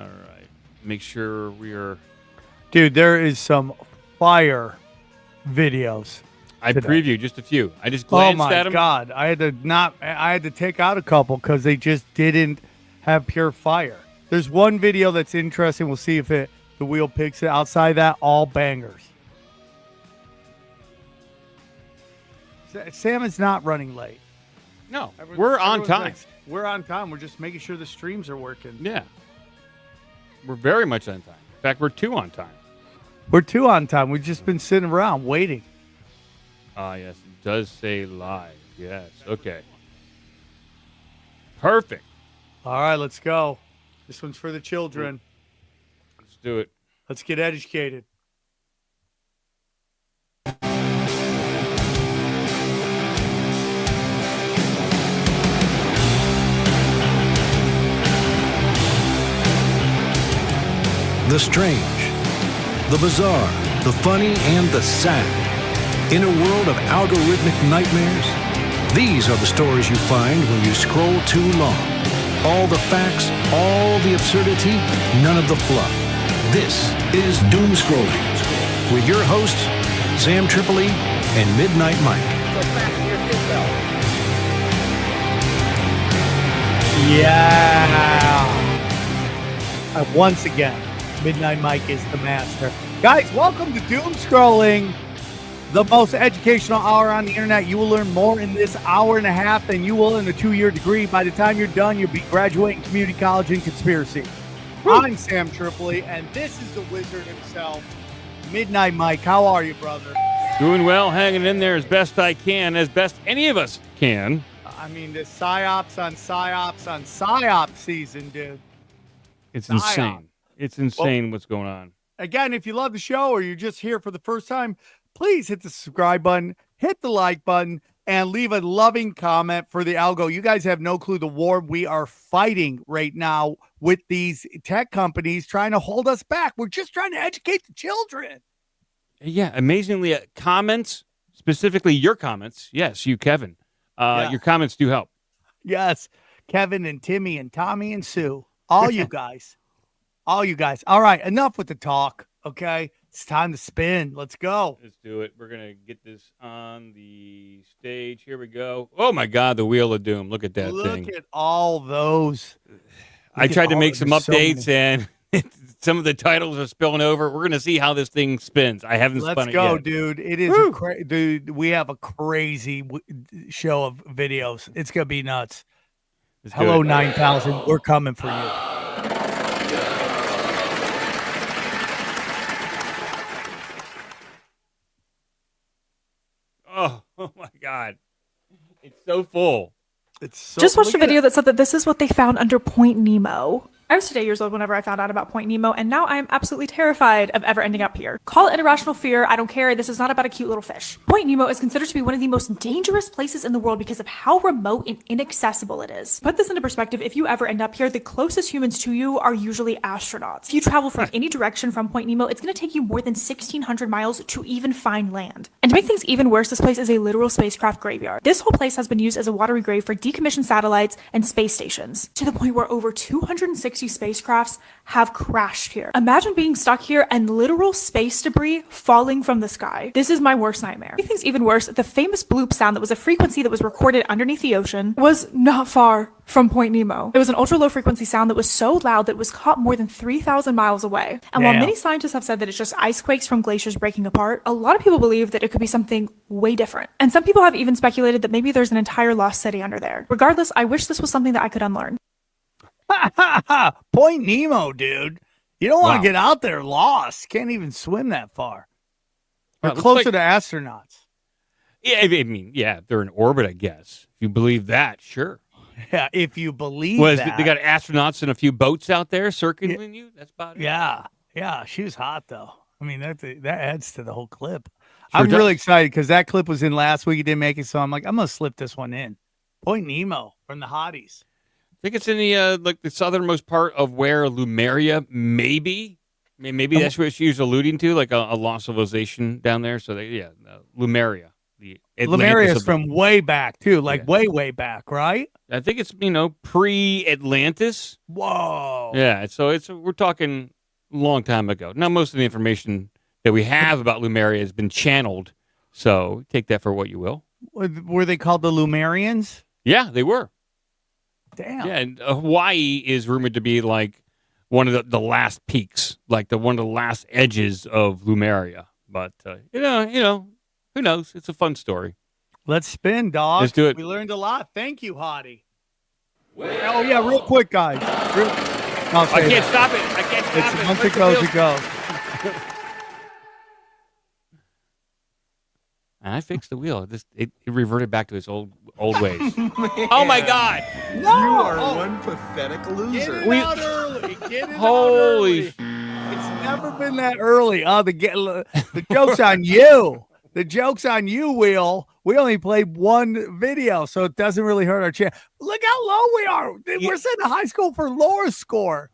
All right. Make sure we are... Dude, there is some fire videos. I today. previewed just a few. I just glanced at them. Oh my God. I had to take out a couple because they just didn't have pure fire. There's one video that's interesting. We'll see if the wheel picks it. Outside that, all bangers. Sam is not running late. No, we're on time. We're on time. We're just making sure the streams are working. Yeah. We're very much on time. In fact, we're 2 on time. We're 2 on time. We've just been sitting around waiting. Ah, yes. It does say live. Yes. Okay. Perfect. All right, let's go. This one's for the children. Let's do it. Let's get educated. The strange, the bizarre, the funny, and the sad. In a world of algorithmic nightmares, these are the stories you find when you scroll too long. All the facts, all the absurdity, none of the fluff. This is Doomscrollin with your hosts, Sam Tripoli and Midnight Mike. Yeah. Once again, Midnight Mike is the master. Guys, welcome to Doomscrolling, the most educational hour on the internet. You will learn more in this hour and a half than you will in a 2-year degree. By the time you're done, you'll be graduating community college in conspiracy. Woo. I'm Sam Tripoli, and this is the wizard himself, Midnight Mike. How are you, brother? Doing well, hanging in there as best I can, as best any of us can. I mean, the psyops on psyops on psyop season, dude. It's insane. It's insane what's going on. Again, if you love the show or you're just here for the first time, please hit the subscribe button, hit the like button, and leave a loving comment for the algo. You guys have no clue the war we are fighting right now with these tech companies trying to hold us back. We're just trying to educate the children. Yeah, amazingly, comments, specifically your comments. Yes, you, Kevin. Your comments do help. Yes, Kevin and Timmy and Tommy and Sue. All you guys. All you guys. All right, enough with the talk, okay? It's time to spin. Let's go. Let's do it. We're going to get this on the stage. Here we go. Oh, my God, the Wheel of Doom. Look at that thing. Look at all those. I tried to make some updates, and some of the titles are spilling over. We're going to see how this thing spins. I haven't spun it yet. Let's go, dude. It is dude, we have a crazy show of videos. It's going to be nuts. Hello, 9,000. We're coming for you. Oh my God. It's so full. Just watched a video that said that this is what they found under Point Nemo. I was today years old whenever I found out about Point Nemo, and now I'm absolutely terrified of ever ending up here. Call it irrational fear, I don't care, this is not about a cute little fish. Point Nemo is considered to be one of the most dangerous places in the world because of how remote and inaccessible it is. Put this into perspective, if you ever end up here, the closest humans to you are usually astronauts. If you travel from any direction from Point Nemo, it's going to take you more than 1,600 miles to even find land. And to make things even worse, this place is a literal spacecraft graveyard. This whole place has been used as a watery grave for decommissioned satellites and space stations, to the point where over 260 spacecrafts have crashed here. Imagine being stuck here and literal space debris falling from the sky. This is my worst nightmare. To make things even worse, the famous bloop sound that was a frequency that was recorded underneath the ocean was not far from Point Nemo. It was an ultra low frequency sound that was so loud that it was caught more than 3,000 miles away. And while many scientists have said that it's just ice quakes from glaciers breaking apart, a lot of people believe that it could be something way different. And some people have even speculated that maybe there's an entire lost city under there. Regardless, I wish this was something that I could unlearn. Point Nemo, dude. You don't want to get out there lost. Can't even swim that far. They're closer to astronauts. Yeah, I mean, they're in orbit, I guess. If you believe that, sure. Yeah, if you believe that. They got astronauts and a few boats out there circling you? That's about it. Yeah, she was hot, though. I mean, that adds to the whole clip. Sure I'm really excited because that clip was in last week. It didn't make it, so I'm like, I'm going to slip this one in. Point Nemo from the hotties. I think it's in the the southernmost part of where Lemuria maybe that's what she was alluding to, like a lost civilization down there. So Lemuria. the Lemuria Atlantis is from way back too, like way back, right? I think it's pre-Atlantis. Whoa. Yeah, so we're talking a long time ago. Now most of the information that we have about Lemuria has been channeled, so take that for what you will. Were they called the Lumerians? Yeah, they were. Damn. Yeah, and Hawaii is rumored to be like one of the last peaks, like one of the last edges of Lemuria. But who knows? It's a fun story. Let's spin, dog. Let's do it. We learned a lot. Thank you, Hottie. Oh yeah, real quick, guys. I can't stop it. I can't stop it. Once it goes. And I fixed the wheel. It reverted back to its old ways. Oh my God! No! You are one pathetic loser. Get it out early. Holy! It's never been that early. Oh, the joke's on you. The joke's on you, Will. We only played one video, so it doesn't really hurt our chance. Look how low we are. We're sitting in high school for lower score.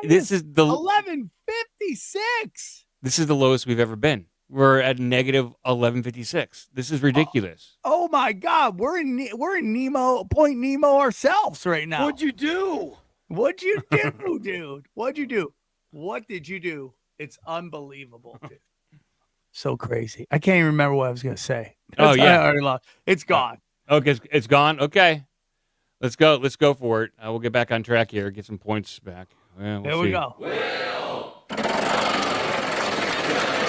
This is the 1156. This is the lowest we've ever been. We're at negative 1156. This is ridiculous. Oh my God, we're in Nemo, Point Nemo ourselves right now. What'd you do? What'd you do, dude? What'd you do? What did you do? It's unbelievable, dude. So crazy. I can't even remember what I was gonna say. Oh yeah, I already lost. It's gone. Okay, it's gone. Okay, let's go. Let's go for it. We'll get back on track here. Get some points back. We'll There see. we go.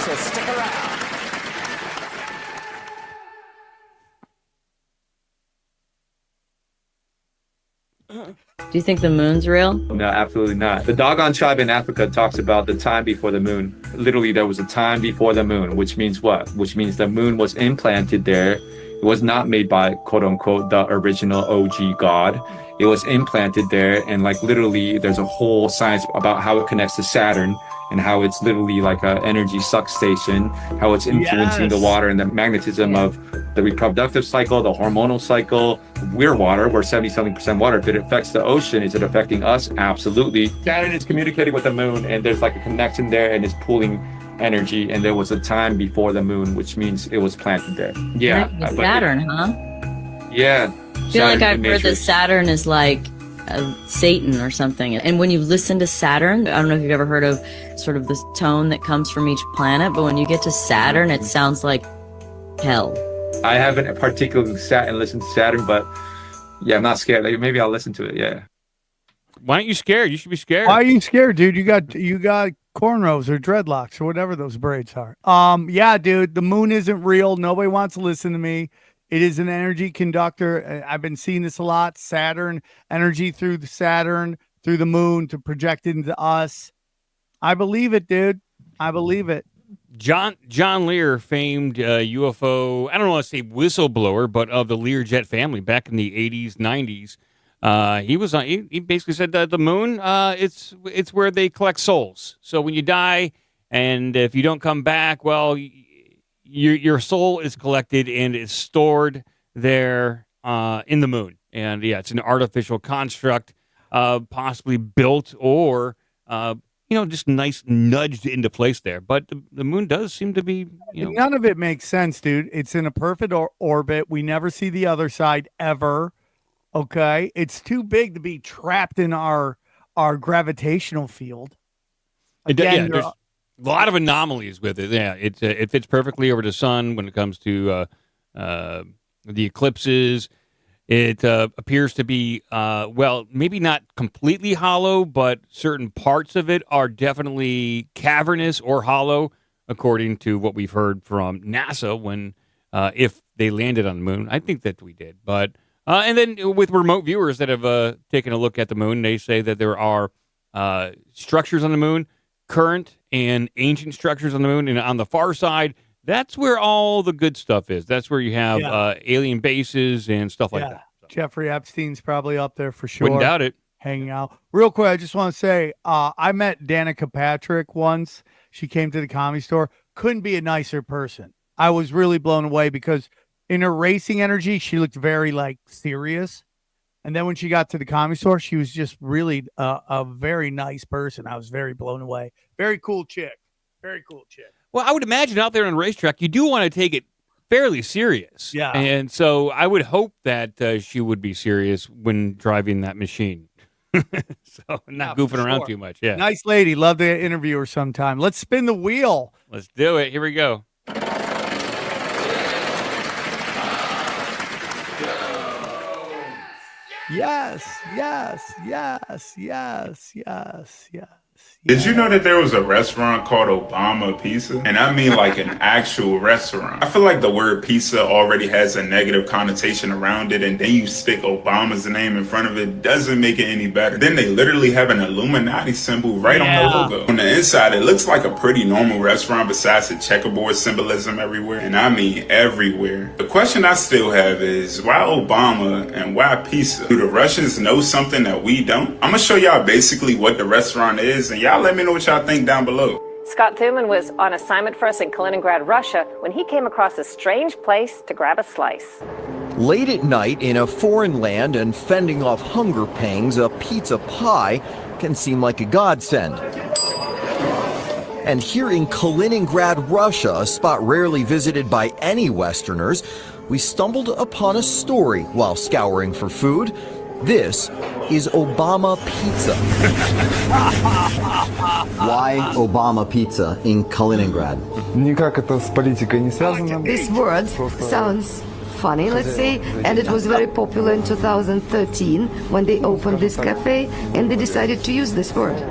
So stick around. Do you think the moon's real? No, absolutely not. The Dogon tribe in Africa talks about the time before the moon. Literally, there was a time before the moon, which means what? Which means the moon was implanted there. It was not made by, quote unquote, the original OG God. It was implanted there, and like literally, there's a whole science about how it connects to Saturn and how it's literally like an energy suck station, how it's influencing the water and the magnetism of the reproductive cycle, the hormonal cycle. We're water, we're 70-something% water. If it affects the ocean, is it affecting us? Absolutely. Saturn is communicating with the moon, and there's like a connection there, and it's pulling energy. And there was a time before the moon, which means it was planted there. Yeah. Saturn, huh? Yeah. I feel like I've heard that Saturn is like Satan or something. And when you listen to Saturn, I don't know if you've ever heard of sort of this tone that comes from each planet, but when you get to Saturn, it sounds like hell. I haven't particularly sat and listened to Saturn, but yeah, I'm not scared. Like, maybe I'll listen to it. Yeah. Why aren't you scared? You should be scared. Why are you scared, dude? You got cornrows or dreadlocks or whatever those braids are. Yeah, dude, the moon isn't real. Nobody wants to listen to me. It is an energy conductor. I've been seeing this a lot. Saturn, energy through the Saturn, through the moon to project it into us. I believe it, dude. I believe it. John Lear, famed UFO, I don't want to say whistleblower, but of the Learjet family back in the 80s, 90s. He was on. He basically said that the moon, it's where they collect souls. So when you die, and if you don't come back, well, your soul is collected and is stored there in the moon. And yeah, it's an artificial construct, possibly built or just nice nudged into place there. But the moon does seem to be. None of it makes sense, dude. It's in a perfect orbit. We never see the other side ever. Okay, it's too big to be trapped in our gravitational field. Again, there's a lot of anomalies with it. Yeah, it fits perfectly over the sun when it comes to the eclipses. It appears to be maybe not completely hollow, but certain parts of it are definitely cavernous or hollow, according to what we've heard from NASA when if they landed on the moon. I think that we did, but. And then with remote viewers that have taken a look at the moon, they say that there are structures on the moon, current and ancient structures on the moon. And on the far side, that's where all the good stuff is. That's where you have alien bases and stuff like that. So. Jeffrey Epstein's probably up there for sure. Wouldn't doubt it. Hanging out. Real quick, I just want to say, I met Danica Patrick once. She came to the Comedy Store. Couldn't be a nicer person. I was really blown away because in her racing energy, she looked very serious. And then when she got to the Comedy Store, she was just really a very nice person. I was very blown away. Very cool chick. Very cool chick. Well, I would imagine out there on the racetrack, you do want to take it fairly serious. Yeah. And so I would hope that she would be serious when driving that machine. So not goofing around too much. Yeah. Nice lady. Love to interview her sometime. Let's spin the wheel. Let's do it. Here we go. Yes, yes, yes, yes, yes, yes. Did you know that there was a restaurant called Obama Pizza? And I mean like an actual restaurant. I feel like the word pizza already has a negative connotation around it, and then you stick Obama's name in front of it, doesn't make it any better. Then they literally have an Illuminati symbol right on the logo. On the inside, it looks like a pretty normal restaurant besides the checkerboard symbolism everywhere. And I mean everywhere. The question I still have is, why Obama and why pizza? Do the Russians know something that we don't? I'm gonna show y'all basically what the restaurant is, and y'all let me know what y'all think down below. Scott Thuman was on assignment for us in Kaliningrad, Russia, when he came across a strange place to grab a slice. Late at night in a foreign land and fending off hunger pangs, a pizza pie can seem like a godsend. And here in Kaliningrad, Russia, a spot rarely visited by any Westerners, we stumbled upon a story while scouring for food. This is Obama Pizza. Why Obama Pizza in Kaliningrad? This word sounds funny, let's say, and it was very popular in 2013 when they opened this cafe and they decided to use this word.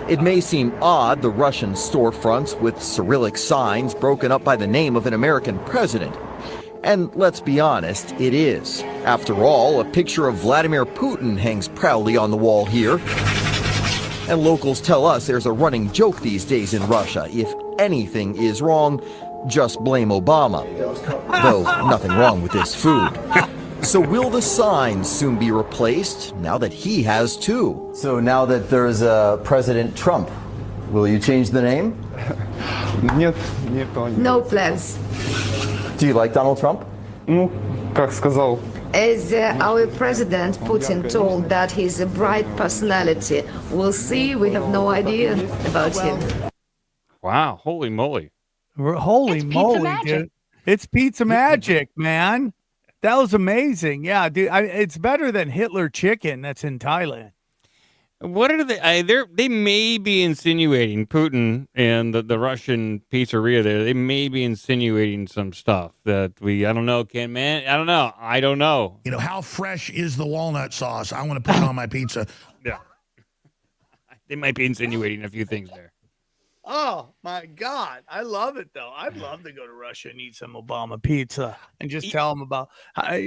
It may seem odd, the Russian storefronts with Cyrillic signs broken up by the name of an American president. And let's be honest, it is. After all, a picture of Vladimir Putin hangs proudly on the wall here. And locals tell us there's a running joke these days in Russia. If anything is wrong, just blame Obama. Though nothing wrong with this food. So will the signs soon be replaced now that he has two? So now that there's President Trump, will you change the name? No plans. Do you like Donald Trump? As our president Putin told that he's a bright personality, we'll see. We have no idea about him. Wow. Holy moly. Holy moly, dude. It's pizza magic, man. That was amazing. Yeah, dude. It's better than Hitler chicken that's in Thailand. What are they? They may be insinuating, Putin and the Russian pizzeria there, they may be insinuating some stuff that I don't know, Ken, man. I don't know. You know, how fresh is the walnut sauce? I want to put it on my pizza. Yeah. They might be insinuating a few things there. Oh, my God. I love it, though. I'd love to go to Russia and eat some Obama pizza and just tell them about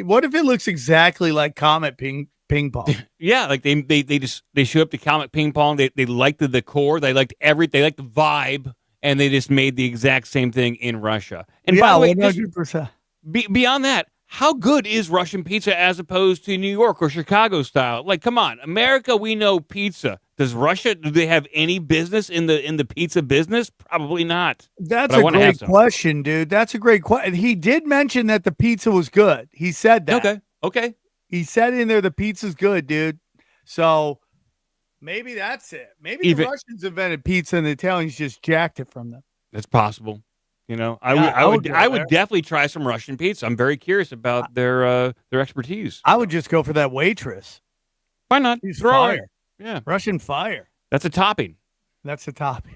what if it looks exactly like Comet Ping Pong? Yeah, like they show up to Comet Ping Pong. They liked the decor. They liked everything. They liked the vibe, and they just made the exact same thing in Russia. And yeah, by the way, 100%. Beyond that, how good is Russian pizza as opposed to New York or Chicago style? Like, come on, America, we know pizza. Does Russia? Do they have any business in the pizza business? Probably not. That's a great question, dude. That's a great question. He did mention that the pizza was good. He said that. Okay. He said in there the pizza's good, dude. So maybe that's it. Maybe the Russians invented pizza and the Italians just jacked it from them. That's possible. You know, I would definitely try some Russian pizza. I'm very curious about their expertise. I would just go for that waitress. Why not? She's fire. Yeah, Russian fire. That's a topping. That's a topping.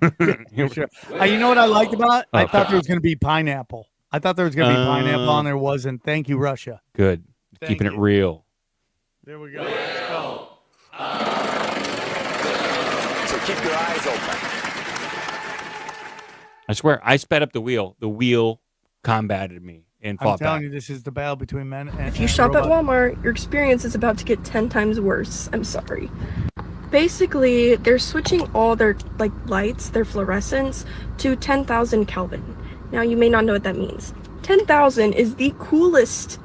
Sure. You know what I liked about it? I thought there was going to be pineapple. I thought there was going to be pineapple on there. Wasn't. Thank you, Russia. Good. Keeping it real. There we go. Let's go. So keep your eyes open. I swear, I sped up the wheel. The wheel combated me and fought back. I'm telling you, this is the battle between men and If you shop at Walmart, your experience is about to get 10 times worse. I'm sorry. Basically, they're switching all their lights, their fluorescents, to 10,000 Kelvin. Now, you may not know what that means. 10,000 is the coolest,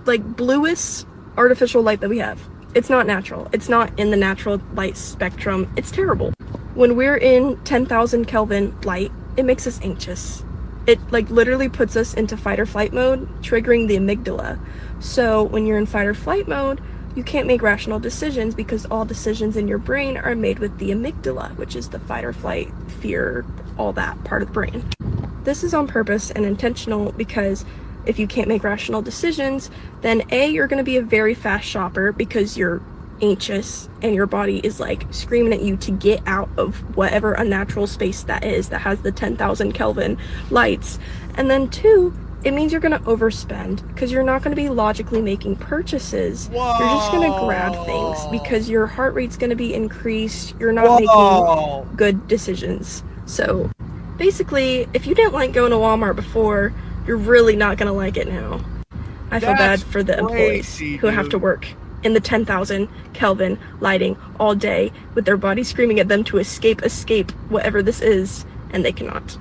bluest artificial light that we have. It's not natural. It's not in the natural light spectrum. It's terrible. When we're in 10,000 Kelvin light, it makes us anxious. It literally puts us into fight or flight mode, triggering the amygdala. So when you're in fight or flight mode, you can't make rational decisions because all decisions in your brain are made with the amygdala, which is the fight or flight, fear, all that part of the brain. This is on purpose and intentional because if you can't make rational decisions, then A, you're going to be a very fast shopper because you're anxious and your body is like screaming at you to get out of whatever unnatural space that is that has the 10,000 Kelvin lights. And then 2, it means you're going to overspend because you're not going to be logically making purchases. Whoa. You're just going to grab things because your heart rate's going to be increased. You're not making good decisions. So basically, if you didn't like going to Walmart before, you're really not going to like it now. I feel bad for the employees who have to work in the 10,000 Kelvin lighting all day with their body screaming at them to escape whatever this is, and they cannot.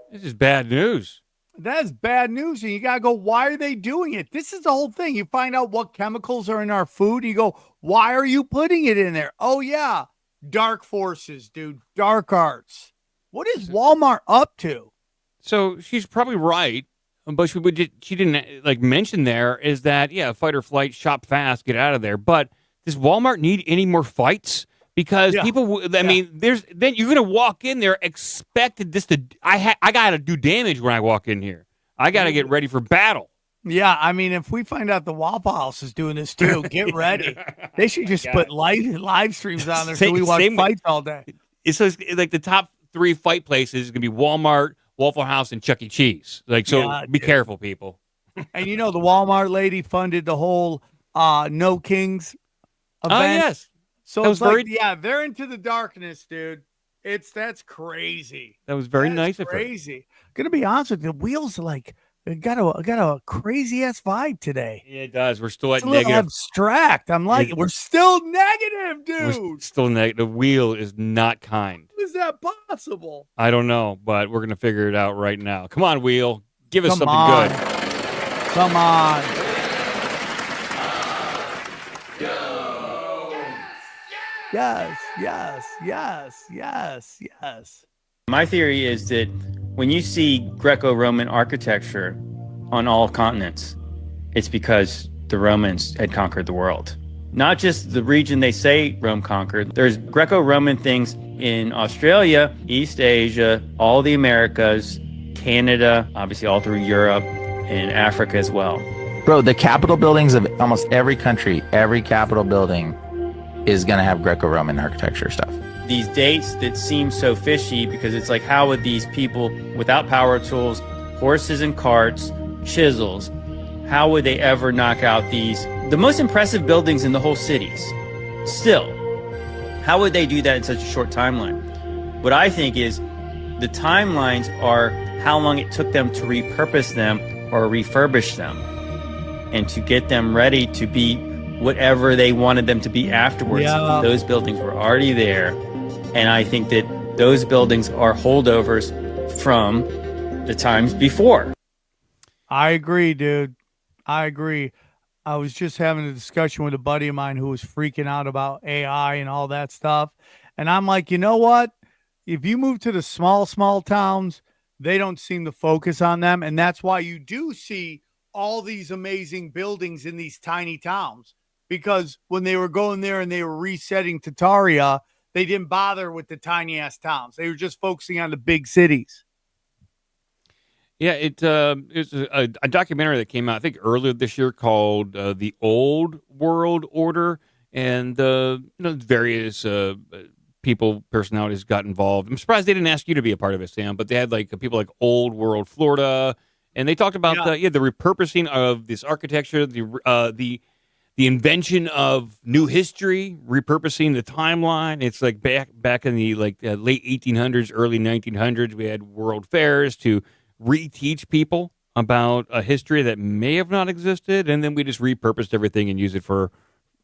This is bad news. That's bad news. And you got to go, why are they doing it? This is the whole thing. You find out what chemicals are in our food. You go, why are you putting it in there? Oh, yeah. Dark forces, dude. Dark arts. What is Walmart up to? So she's probably right, but she didn't like mention there is that, yeah, fight or flight, shop fast, get out of there. But does Walmart need any more fights? Because people, I mean, then you're going to walk in there expected this to, I got to do damage when I walk in here. I got to get ready for battle. Yeah, I mean, if we find out the Waffle House is doing this too, get ready. They should just put live streams on there so we watch fights all day. So it's like the top 3 fight places is going to be Walmart, Waffle House, and Chuck E. Cheese. Like, so be careful, people. And the Walmart lady funded the whole No Kings event. Oh, yes. So it's like, they're into the darkness, dude. That's crazy. That was very nice of her. Crazy. Gonna be honest with you, the wheels are like got a crazy ass vibe today. Yeah, it does. We're still at it's a little negative. Abstract. I'm like, we're still negative, dude. We're still negative. The wheel is not kind. How is that possible? I don't know, but we're gonna figure it out right now. Come on, wheel. Give us something good. Come on. Yes. My theory is that when you see Greco-Roman architecture on all continents, it's because the Romans had conquered the world. Not just the region they say Rome conquered. There's Greco-Roman things in Australia, East Asia, all the Americas, Canada, obviously all through Europe, and Africa as well. Bro, the Capitol buildings of almost every country, every Capitol building is going to have Greco-Roman architecture stuff. These dates that seem so fishy because it's like, how would these people without power tools, horses and carts, chisels, how would they ever knock out the most impressive buildings in the whole cities? Still, how would they do that in such a short timeline? What I think is the timelines are how long it took them to repurpose them or refurbish them and to get them ready to be whatever they wanted them to be afterwards. Yeah. Those buildings were already there. And I think that those buildings are holdovers from the times before. I agree, dude. I agree. I was just having a discussion with a buddy of mine who was freaking out about AI and all that stuff. And I'm like, you know what? If you move to the small towns, they don't seem to focus on them. And that's why you do see all these amazing buildings in these tiny towns. Because when they were going there and they were resetting Tartaria, they didn't bother with the tiny ass towns. They were just focusing on the big cities. Yeah, it's a documentary that came out, I think, earlier this year called "The Old World Order," and various people, personalities got involved. I'm surprised they didn't ask you to be a part of it, Sam. But they had like people like Old World Florida, and they talked about the repurposing of this architecture, the invention of new history, repurposing the timeline. It's like back in the late 1800s, early 1900s, we had world fairs to reteach people about a history that may have not existed, and then we just repurposed everything and used it for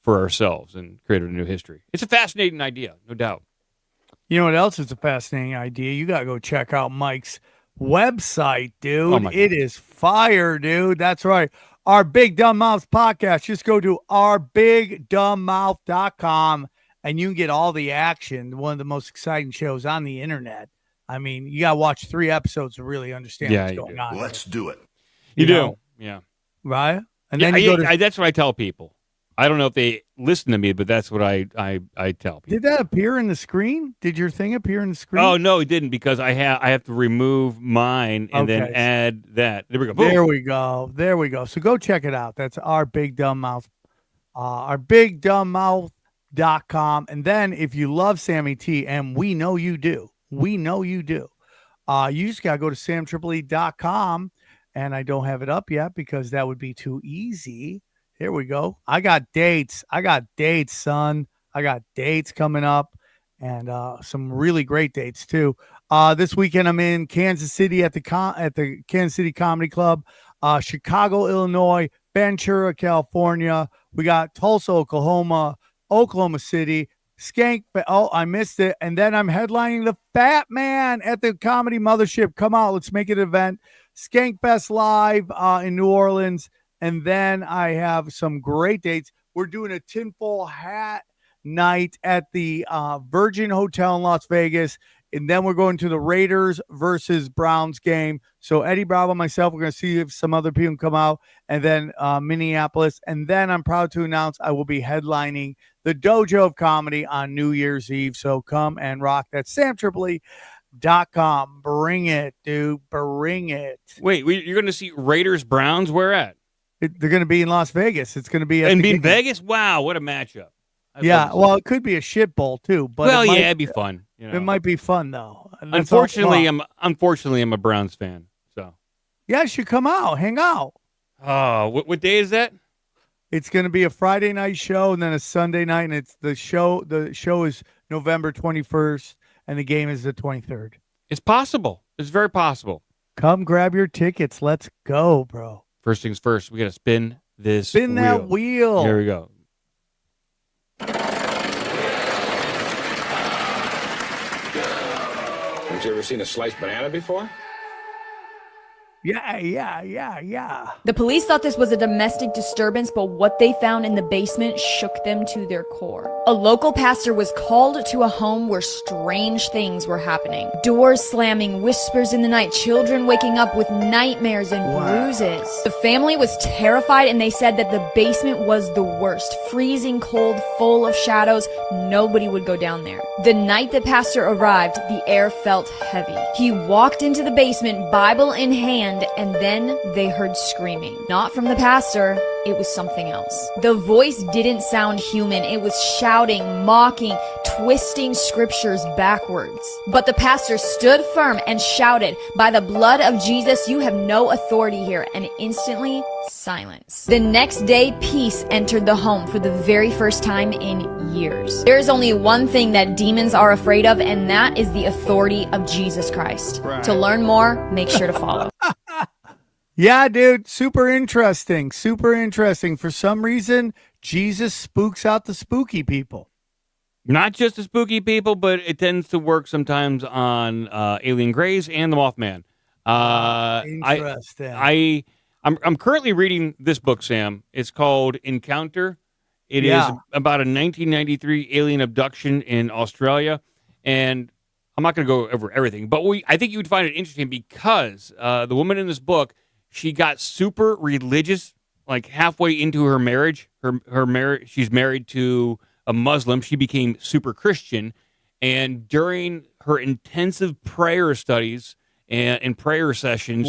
ourselves and created a new history. It's a fascinating idea, no doubt. You know what else is a fascinating idea? You got to go check out Mike's website, dude. Oh my God. It is fire, dude. That's right. Our Big Dumb Mouth podcast. Just go to ourbigdumbmouth.com and you can get all the action. One of the most exciting shows on the internet. I mean, you got to watch 3 episodes to really understand what's going on. Let's do it. You do. Yeah. Right? And Yeah, then you go to that's what I tell people. I don't know if they listen to me, but that's what I tell people. Did that appear in the screen? Did your thing appear in the screen? Oh no, it didn't because I have to remove mine and then Okay. add that. There we go. Boom. There we go. There we go. So go check it out. That's our Big Dumb Mouth, our BigDumbMouth.com. And then if you love Sammy T, and we know you do, you just got to go to SamTripoli.com. And I don't have it up yet because that would be too easy. Here we go. I got dates, son. I got dates coming up and some really great dates too. This weekend I'm in Kansas City at the Kansas City Comedy Club, Chicago, Illinois, Ventura, California. We got Tulsa, Oklahoma City, I missed it. And then I'm headlining the Fat Man at the Comedy Mothership. Come out, let's make it an event. Skankfest Live in New Orleans. And then I have some great dates. We're doing a tinfoil hat night at the Virgin Hotel in Las Vegas. And then we're going to the Raiders versus Browns game. So Eddie Bravo and myself, we're going to see if some other people come out. And then Minneapolis. And then I'm proud to announce I will be headlining the Dojo of Comedy on New Year's Eve. So come and rock. That's SamTripoli.com. Bring it, dude. Bring it. Wait, you're going to see Raiders Browns? Where at? They're going to be in Las Vegas. It's going to be in Vegas. Wow, what a matchup! Well, it could be a shit bowl too. But it'd be fun. It might be fun though. Unfortunately, I'm a Browns fan. So yeah, you should come out, hang out. Oh, what day is that? It's going to be a Friday night show and then a Sunday night, and it's the show. The show is November 21st, and the game is the 23rd. It's possible. It's very possible. Come grab your tickets. Let's go, bro. First things first, we got to spin this Spin wheel. that wheel. Here we go. Have you ever seen a sliced banana before? Yeah. The police thought this was a domestic disturbance, but what they found in the basement shook them to their core. A local pastor was called to a home where strange things were happening. Doors slamming, whispers in the night, children waking up with nightmares and bruises. The family was terrified, and they said that the basement was the worst. Freezing cold, full of shadows. Nobody would go down there. The night the pastor arrived, the air felt heavy. He walked into the basement, Bible in hand, and then they heard screaming. Not from the pastor, it was something else. The voice didn't sound human. It was shouting, mocking, twisting scriptures backwards. But the pastor stood firm and shouted, "By the blood of Jesus, you have no authority here." And instantly, silence. The next day, peace entered the home for the very first time in years. There is only one thing that demons are afraid of, and that is the authority of Jesus Christ. Right. To learn more, make sure to follow. Yeah, dude. Super interesting. For some reason, Jesus spooks out the spooky people. Not just the spooky people, but it tends to work sometimes on alien greys and the Mothman. Interesting. I'm currently reading this book, Sam. It's called Encounter. It is about a 1993 alien abduction in Australia, and I'm not going to go over everything, but I think you would find it interesting because the woman in this book, she got super religious, like halfway into her marriage. Her marriage, she's married to a Muslim. She became super Christian, and during her intensive prayer studies and prayer sessions,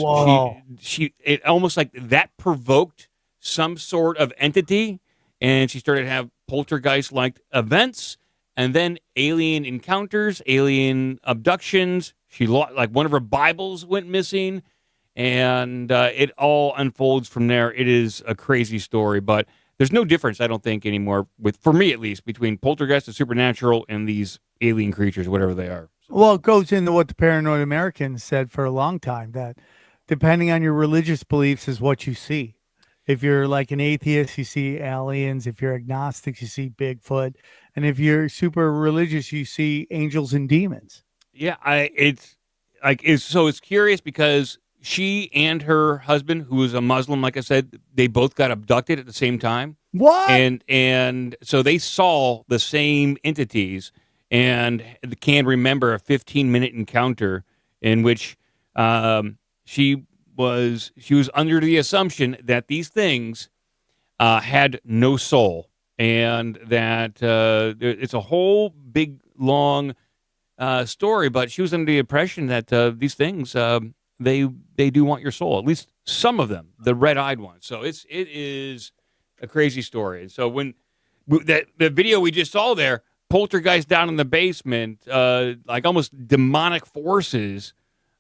it almost like that provoked some sort of entity, and she started to have poltergeist-like events. And then alien encounters, alien abductions. She like one of her Bibles went missing, and it all unfolds from there. It is a crazy story, but there's no difference, I don't think, anymore, for me at least, between poltergeist and supernatural and these alien creatures, whatever they are. Well, it goes into what the Paranoid Americans said for a long time, that depending on your religious beliefs is what you see. If you're like an atheist, you see aliens. If you're agnostic, you see Bigfoot. And if you're super religious, you see angels and demons. Yeah, it's curious because she and her husband, who is a Muslim, like I said, they both got abducted at the same time. What? And so they saw the same entities and can remember a 15-minute encounter in which she was under the assumption that these things had no soul, and that it's a whole big, long story. But she was under the impression that these things, they do want your soul, at least some of them, the red-eyed ones. So it is a crazy story. And so when the video we just saw there, poltergeist down in the basement, like almost demonic forces,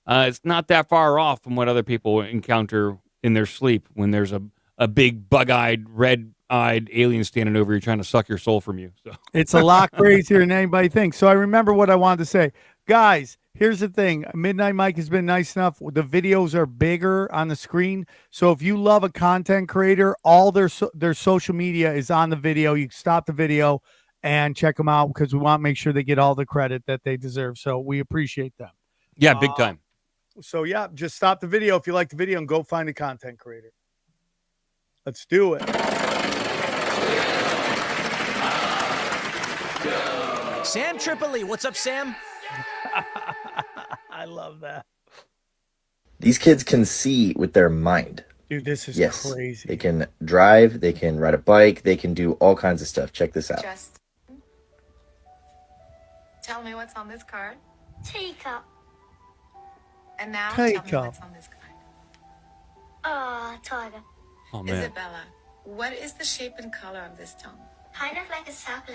it's not that far off from what other people encounter in their sleep when there's a big bug-eyed, red-eyed alien standing over you trying to suck your soul from you. So it's a lot crazier than anybody thinks. So I remember what I wanted to say. Guys, here's the thing. Midnight Mike has been nice enough. The videos are bigger on the screen. So if you love a content creator, all their social media is on the video. You can stop the video and check them out because we want to make sure they get all the credit that they deserve. So we appreciate them. Yeah, big time. So yeah, just stop the video if you like the video and go find a content creator. Let's do it. Sam Tripoli. What's up, Sam? I love that. These kids can see with their mind. Dude, this is crazy. They can drive, they can ride a bike, they can do all kinds of stuff. Check this out. Just tell me what's on this card. Teacup. And now Teacup. tell me what's on this card. Oh, tiger. Oh, man. Isabella, what is the shape and color of this tongue? Kind of like a circle,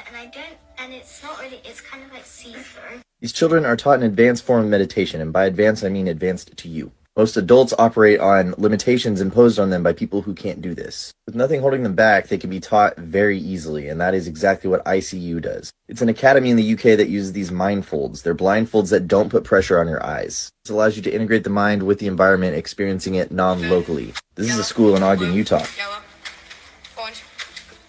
and it's not really, it's kind of like see-through. These children are taught an advanced form of meditation, and by advanced, I mean advanced to you. Most adults operate on limitations imposed on them by people who can't do this. With nothing holding them back, they can be taught very easily, and that is exactly what ICU does. It's an academy in the UK that uses these mindfolds. They're blindfolds that don't put pressure on your eyes. This allows you to integrate the mind with the environment, experiencing it non-locally. This is a school in Ogden, Utah. Yellow, orange,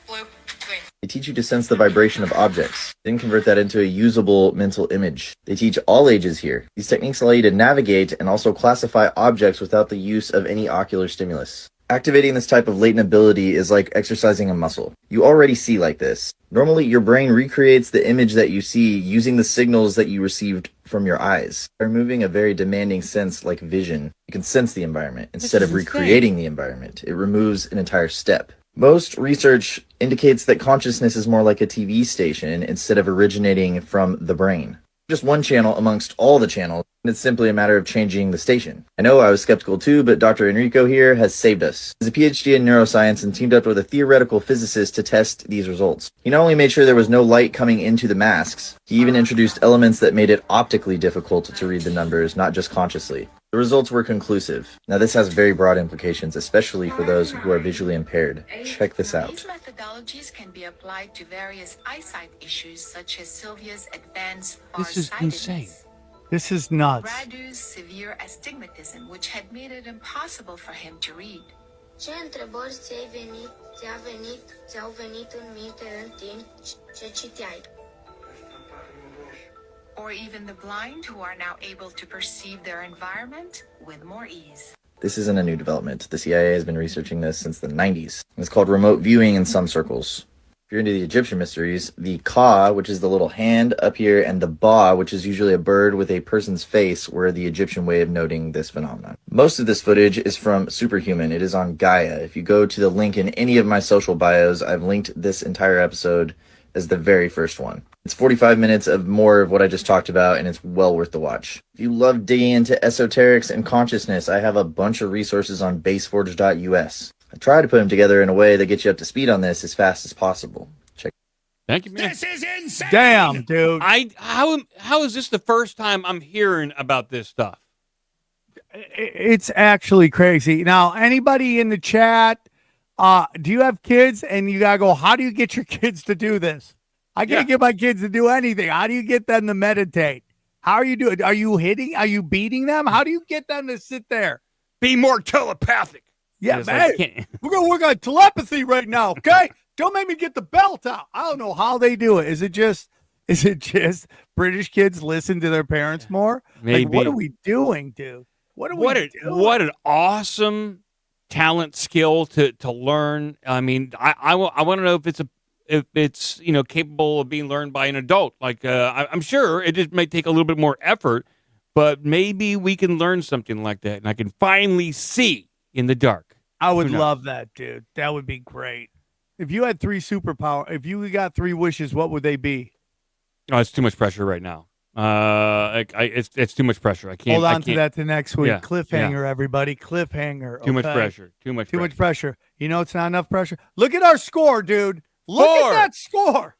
blue, green. They teach you to sense the vibration of objects, then convert that into a usable mental image. They teach all ages here. These techniques allow you to navigate and also classify objects without the use of any ocular stimulus. Activating this type of latent ability is like exercising a muscle. You already see like this. Normally, your brain recreates the image that you see using the signals that you received from your eyes. By removing a very demanding sense like vision, you can sense the environment instead of recreating the environment. It removes an entire step. Most research indicates that consciousness is more like a TV station instead of originating from the brain. Just one channel amongst all the channels, and it's simply a matter of changing the station. I know I was skeptical too, but Dr. Enrico here has saved us. He's a PhD in neuroscience and teamed up with a theoretical physicist to test these results. He not only made sure there was no light coming into the masks, he even introduced elements that made it optically difficult to read the numbers, not just consciously. The results were conclusive. Now this has very broad implications, especially for those who are visually impaired. Check this out. These methodologies can be applied to various eyesight issues such as Sylvia's advanced This is farsightedness. insane. This is nuts. Radu's severe astigmatism, which had made it impossible for him to read. Ce întrebări ți-au venit în minte în timp ce citeai? Or even the blind who are now able to perceive their environment with more ease. This isn't a new development. The CIA has been researching this since the 90s. It's called remote viewing in some circles. If you're into the Egyptian mysteries, the Ka, which is the little hand up here, and the Ba, which is usually a bird with a person's face, were the Egyptian way of noting this phenomenon. Most of this footage is from Superhuman. It is on Gaia. If you go to the link in any of my social bios, I've linked this entire episode as the very first one. It's 45 minutes of more of what I just talked about, and it's well worth the watch. If you love digging into esoterics and consciousness, I have a bunch of resources on baseforge.us. I try to put them together in a way that gets you up to speed on this as fast as possible. Check. Thank you, man. This is insane. Damn, dude. How is this the first time I'm hearing about this stuff? It's actually crazy. Now, anybody in the chat, do you have kids? And you got to go, how do you get your kids to do this? I can't get my kids to do anything. How do you get them to meditate? How are you doing? Are you hitting? Are you beating them? How do you get them to sit there? Be more telepathic. Yeah, Yes, man. I can't. We're going to work on telepathy right now, okay? Don't make me get the belt out. I don't know how they do it. Is it just British kids listen to their parents more? Maybe. Like, what are we doing, dude? What doing? What an awesome talent skill to learn. I mean, I want to know if it's capable of being learned by an adult. Like I'm sure it just may take a little bit more effort, but maybe we can learn something like that, and I can finally see in the dark. I would love that, dude. That would be great. If you had 3 superpower, if you got 3 wishes, what would they be? Oh, it's too much pressure right now. It's too much pressure. I can't Hold on to that to next week. Yeah, Cliffhanger, everybody. Cliffhanger. Too much okay? pressure. Too much pressure. You know it's not enough pressure. Look at our score, dude. Look at that score.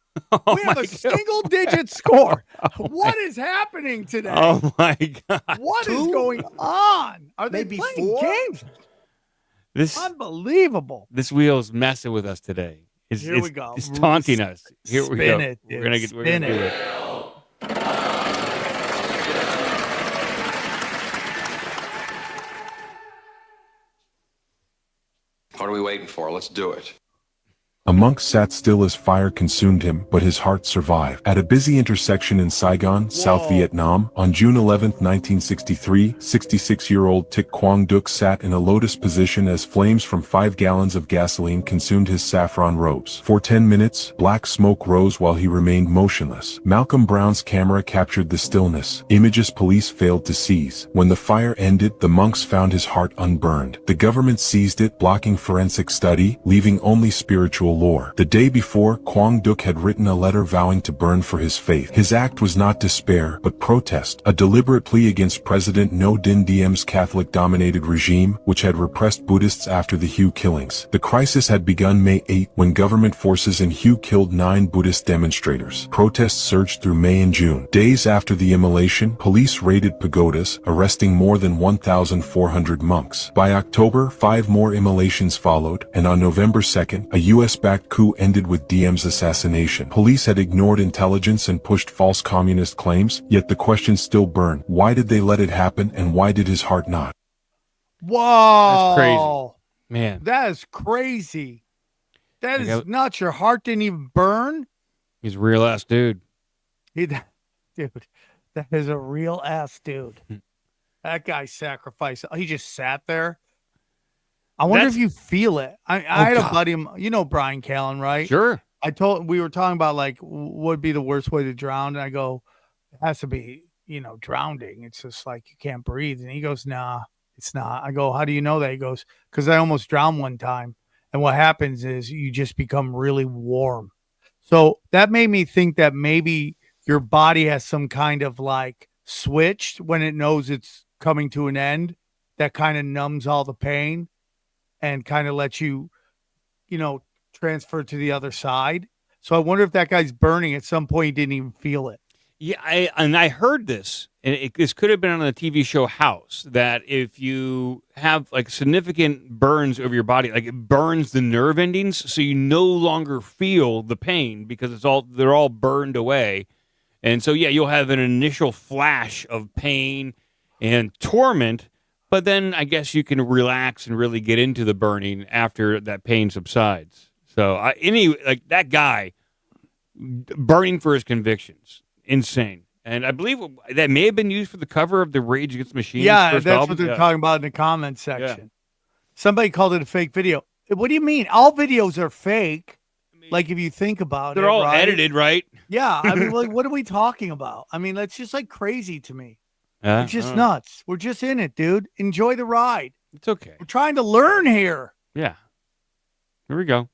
We have a single-digit score. What is happening today? Oh, my God. What is going on? Are they playing games? Unbelievable. This wheel's messing with us today. Here we go. It's taunting us. Here we go. Spin it, dude. We're gonna do it. What are we waiting for? Let's do it. A monk sat still as fire consumed him, but his heart survived. At a busy intersection in Saigon, South Vietnam, on June 11, 1963, 66-year-old Thich Quang Duc sat in a lotus position as flames from 5 gallons of gasoline consumed his saffron robes. For 10 minutes, black smoke rose while he remained motionless. Malcolm Brown's camera captured the stillness, images police failed to seize. When the fire ended, the monks found his heart unburned. The government seized it, blocking forensic study, leaving only spiritual lore. The day before, Quang Duc had written a letter vowing to burn for his faith. His act was not despair, but protest, a deliberate plea against President Ngo Dinh Diem's Catholic-dominated regime, which had repressed Buddhists after the Hue killings. The crisis had begun May 8, when government forces in Hue killed 9 Buddhist demonstrators. Protests surged through May and June. Days after the immolation, police raided pagodas, arresting more than 1,400 monks. By October, 5 more immolations followed, and on November 2nd, a US-backed coup ended with Diem's assassination. Police had ignored intelligence and pushed false communist claims, yet the questions still burn. Why did they let it happen, and why did his heart not? Whoa. That's crazy. Man. That is crazy. That is nuts. Your heart didn't even burn? He's a real-ass dude. Dude, that is a real-ass dude. That guy sacrificed. He just sat there. I wonder if you feel it. I had a buddy, you know Brian Callen, right? Sure. We were talking about like what would be the worst way to drown, and I go, it has to be, drowning. It's just like you can't breathe. And he goes, nah, it's not. I go, how do you know that? He goes, because I almost drowned one time. And what happens is you just become really warm. So that made me think that maybe your body has some kind of like switch when it knows it's coming to an end that kind of numbs all the pain and kind of lets you, transfer to the other side. So I wonder if that guy's burning at some point, he didn't even feel it. Yeah, I heard this, and this could have been on the TV show House, that if you have like significant burns over your body, like it burns the nerve endings, so you no longer feel the pain because they're all burned away. And so, yeah, you'll have an initial flash of pain and torment, but then I guess you can relax and really get into the burning after that pain subsides. So that guy burning for his convictions, insane. And I believe that may have been used for the cover of the Rage Against the Machine. Yeah, that's album. What they're talking about in the comments section. Yeah. Somebody called it a fake video. What do you mean? All videos are fake. Like if you think about they're all edited, right? Yeah. I mean, like, what are we talking about? I mean, that's just like crazy to me. It's just nuts. We're just in it, dude. Enjoy the ride. It's okay. We're trying to learn here. Yeah. Here we go.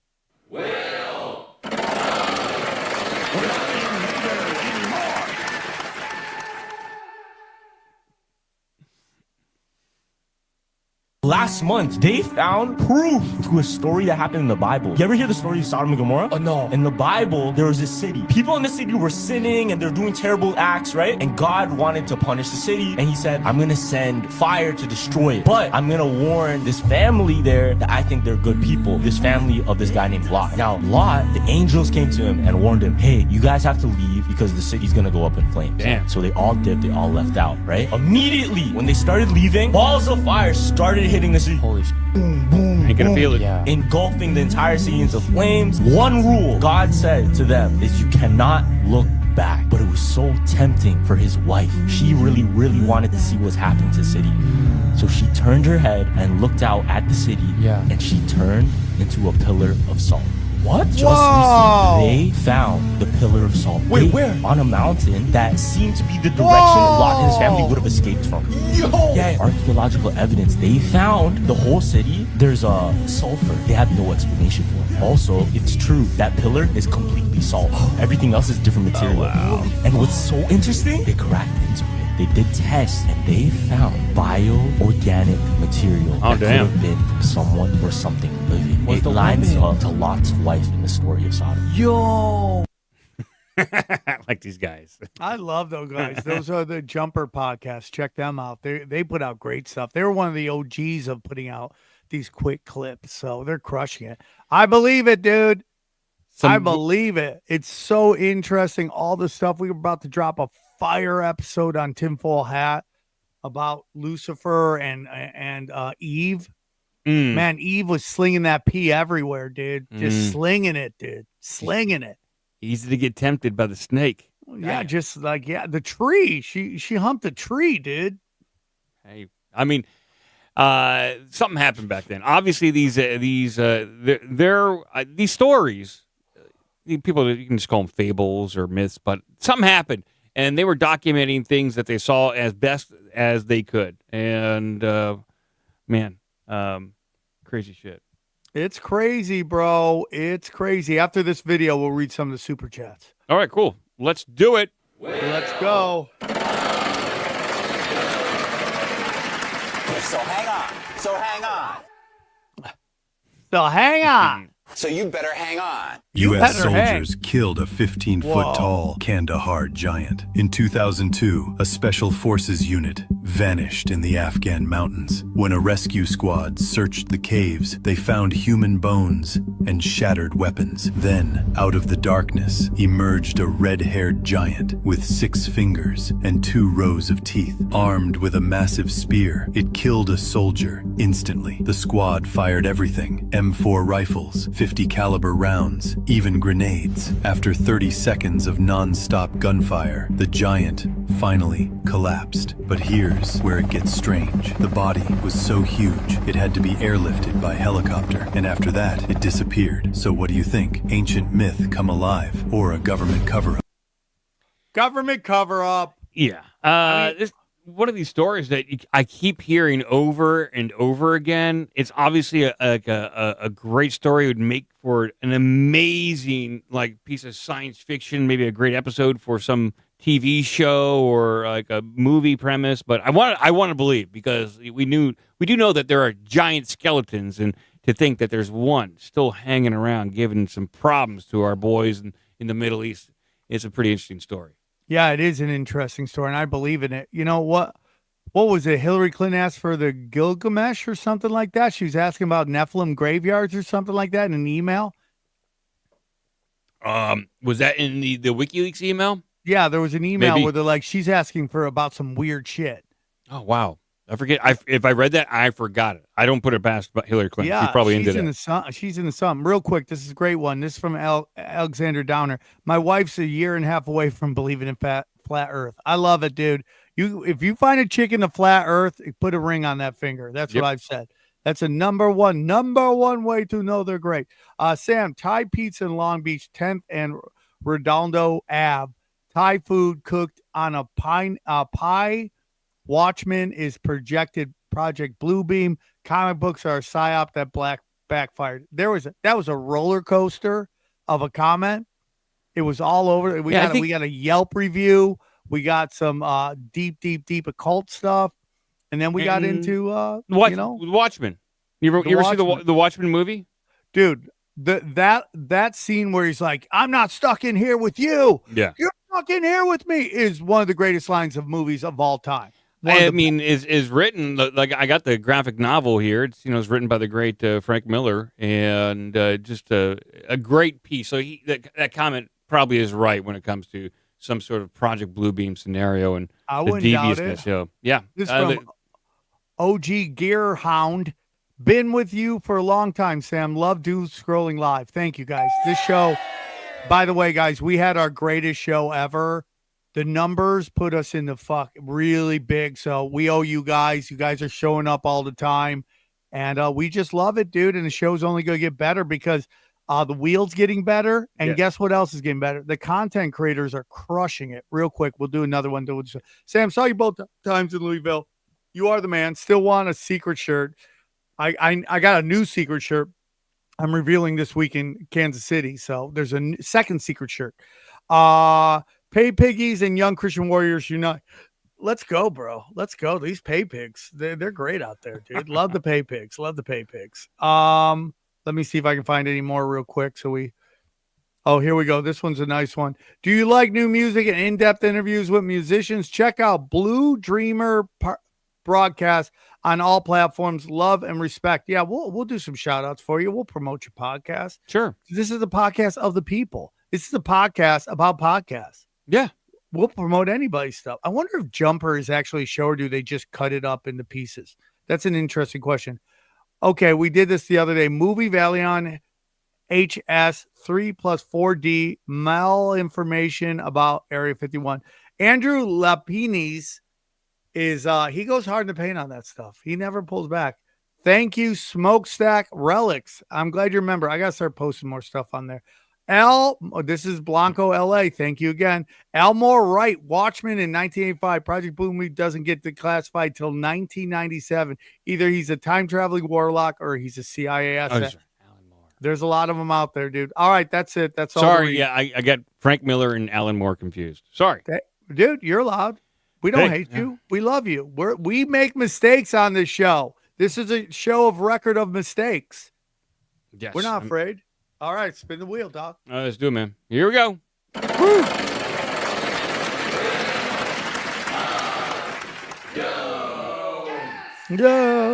Last month, they found proof to a story that happened in the Bible. You ever hear the story of Sodom and Gomorrah? Oh, no. In the Bible, there was this city. People in the city were sinning and they're doing terrible acts, right? And God wanted to punish the city. And he said, I'm going to send fire to destroy it. But I'm going to warn this family there that I think they're good people. This family of this guy named Lot. Now, Lot, the angels came to him and warned him, hey, you guys have to leave because the city's going to go up in flames. Damn. So they all dipped. They all left out, right? Immediately, when they started leaving, balls of fire started hitting the city. Holy shit. Boom, boom, ain't gonna feel it. Yeah. Engulfing the entire city into flames. One rule God said to them is you cannot look back. But it was so tempting for his wife. She really, really wanted to see what's happening to the city. So she turned her head and looked out at the city. Yeah. And she turned into a pillar of salt. What? Just Whoa. recently, they found the Pillar of Salt. Wait, where? On a mountain that seemed to be the direction Lot and his family would have escaped from. Yo! Yeah, archaeological evidence. They found the whole city. There's sulfur. They had no explanation for it. Also, it's true that pillar is completely salt. Everything else is different material. Oh, wow. And what's so interesting, they cracked into it. They did tests and they found bioorganic material that could have been from someone or something living. It lines up to Lot's wife in the story of Sodom. Yo. I like these guys. I love those guys. Those are the Jumper podcasts. Check them out. They put out great stuff. They were one of the OGs of putting out these quick clips, so they're crushing it. I believe it, dude. I believe it. It's so interesting. All the stuff we were about to drop a fire episode on Tinfoil Hat about Lucifer and Eve. Man, Eve was slinging that pee everywhere, dude. Just slinging it, dude. Slinging it. Easy to get tempted by the snake. Yeah, just like the tree. She humped a tree, dude. Hey, I mean, something happened back then. Obviously, these stories. People, you can just call them fables or myths, but something happened, and they were documenting things that they saw as best as they could. And crazy shit. It's crazy, bro. It's crazy. After this video, we'll read some of the super chats. All right, cool. Let's do it. Let's go. So hang on. So you better hang on. U.S. soldiers killed a 15-foot-tall Kandahar giant. In 2002, a Special Forces unit vanished in the Afghan mountains. When a rescue squad searched the caves, they found human bones and shattered weapons. Then, out of the darkness, emerged a red-haired giant with 6 fingers and 2 rows of teeth. Armed with a massive spear, it killed a soldier instantly. The squad fired everything: M4 rifles, 50 caliber rounds, even grenades. After 30 seconds of non-stop gunfire, the giant finally collapsed. But here's where it gets strange. The body was so huge, it had to be airlifted by helicopter, and after that, it disappeared. So what do you think? Ancient myth come alive, or a government cover-up? Government cover-up. Yeah. This one of these stories that I keep hearing over and over again. It's obviously a great story. It would make for an amazing piece of science fiction, maybe a great episode for some TV show or like a movie premise. But I want to believe, because we do know that there are giant skeletons, and to think that there's one still hanging around giving some problems to our boys in the Middle East is a pretty interesting story. Yeah, it is an interesting story, and I believe in it. You know what? What was it? Hillary Clinton asked for the Gilgamesh or something like that. She was asking about Nephilim graveyards or something like that in an email. Was that in the WikiLeaks email? Yeah, there was an email Maybe. where they're like, she's asking for about some weird shit. Oh, wow. I forget. If I read that, I forgot it. I don't put it past Hillary Clinton. Yeah, she's probably she's into in that. She's into something. Real quick, this is a great one. This is from Alexander Downer. My wife's 1.5 years away from believing in flat Earth. I love it, dude. If you find a chick in the flat Earth, put a ring on that finger. That's what I've said. That's a number one way to know they're great. Sam, Thai pizza in Long Beach, 10th and Redondo Ave. Thai food cooked on a pie. Watchmen is projected Project Bluebeam. Comic books are a psyop that backfired. That was a roller coaster of a comment. It was all over. We got a Yelp review. We got some deep occult stuff, and then we got into Watchmen. You ever see the Watchmen movie, dude? That scene where he's like, "I'm not stuck in here with you. Yeah, you're stuck in here with me," is one of the greatest lines of movies of all time. Is written like, I got the graphic novel here. It's it's written by the great Frank Miller, and just a great piece. So that comment probably is right when it comes to some sort of Project Bluebeam scenario and I the wouldn't doubt deviousness. it. So yeah, This is from OG Gear Hound. Been with you for a long time, Sam. Love Scrolling Live. Thank you, guys. This show, by the way, guys, we had our greatest show ever. The numbers put us in the really big. So we owe you guys. You guys are showing up all the time. And we just love it, dude. And the show's only going to get better because The wheel's getting better, and Yes. guess what else is getting better? The content creators are crushing it. Real quick, we'll do another one. Sam, saw you both times in Louisville. You are the man. Still want a secret shirt. I got a new secret shirt I'm revealing this week in Kansas City. So there's a second secret shirt. Pay Piggies and Young Christian Warriors Unite. Let's go, bro. Let's go. These pay pigs, they're great out there, dude. Love the pay pigs. Love the pay pigs. Let me see if I can find any more real quick. Oh, here we go. This one's a nice one. Do you like new music and in-depth interviews with musicians? Check out Blue Dreamer broadcast on all platforms. Love and respect. Yeah, we'll do some shout outs for you. We'll promote your podcast. Sure. This is the podcast of the people. This is a podcast about podcasts. Yeah. We'll promote anybody's stuff. I wonder if Jumper is actually a show, or do they just cut it up into pieces? That's an interesting question. Okay, we did this the other day. Movie Valley on HS 3+4D malinformation about Area 51. Andrew Lapini's is he goes hard in the paint on that stuff. He never pulls back. Thank you, Smokestack Relics. I'm glad you remember. I gotta start posting more stuff on there. This is Blanco LA. Thank you again. Elmore Wright, Watchmen in 1985. Project Blue Meat doesn't get declassified till 1997. Either he's a time traveling warlock or he's a CIA asset. There's a lot of them out there, dude. All right, that's it. That's all. Sorry, yeah, I got Frank Miller and Alan Moore confused. Sorry. Okay. Dude, you're allowed. We don't hate you. We love you. We make mistakes on this show. This is a show of record of mistakes. Yes. We're not afraid. All right, spin the wheel, Doc. Let's do it, man. Here we go. Woo. Go.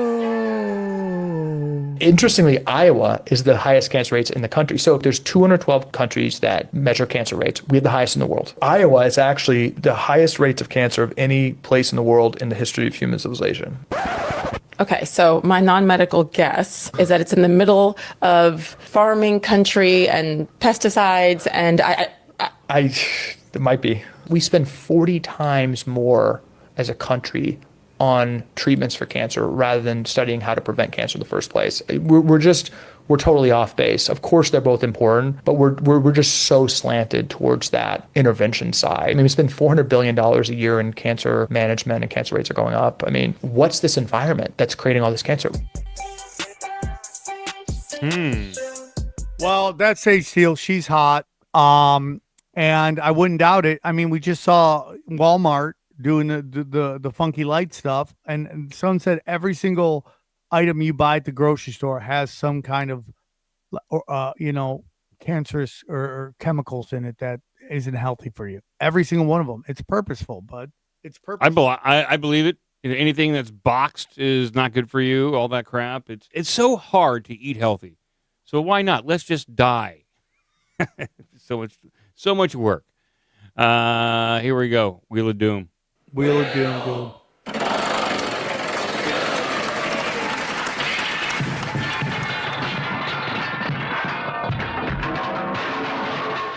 Interestingly, Iowa is the highest cancer rates in the country. So if there's 212 countries that measure cancer rates, we have the highest in the world. Iowa is actually the highest rates of cancer of any place in the world in the history of human civilization. Okay, so my non-medical guess is that it's in the middle of farming country and pesticides, and it might be. We spend 40 times more as a country on treatments for cancer rather than studying how to prevent cancer in the first place. We're totally off base. Of course, they're both important, but we're just so slanted towards that intervention side. I mean, we spend $400 billion a year in cancer management, and cancer rates are going up. I mean, what's this environment that's creating all this cancer? Well, that's Sage Steele. She's hot. And I wouldn't doubt it. I mean, we just saw Walmart doing the funky light stuff, and someone said every single item you buy at the grocery store has some kind of, cancerous or chemicals in it that isn't healthy for you. Every single one of them. It's purposeful, bud. It's purposeful. I believe it. Anything that's boxed is not good for you. All that crap. It's so hard to eat healthy. So why not? Let's just die. so much work. Here we go. Wheel of Doom. Wheel of Doom. Dude.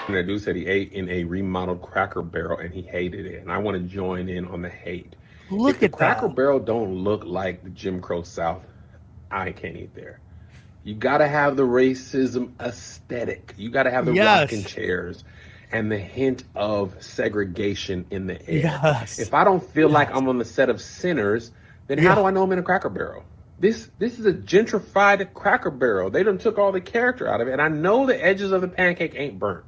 That dude said he ate in a remodeled Cracker Barrel and he hated it, and I want to join in on the hate. Look if the at Cracker that. Barrel don't look like the Jim Crow South, I can't eat there. You got to have the racism aesthetic. You got to have the rocking chairs and the hint of segregation in the air. Yes. If I don't feel like I'm on the set of Sinners, then how do I know I'm in a Cracker Barrel? This is a gentrified Cracker Barrel. They done took all the character out of it, and I know the edges of the pancake ain't burnt.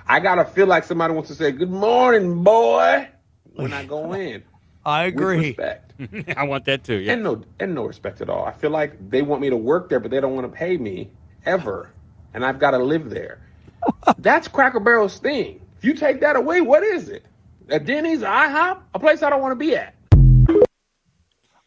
I gotta feel like somebody wants to say, "Good morning, boy," when I go in. I agree. With respect. I want that too. Yeah. And no respect at all. I feel like they want me to work there, but they don't want to pay me ever, and I've got to live there. That's Cracker Barrel's thing. If you take that away, what is it? A Denny's, IHOP, a place I don't want to be at.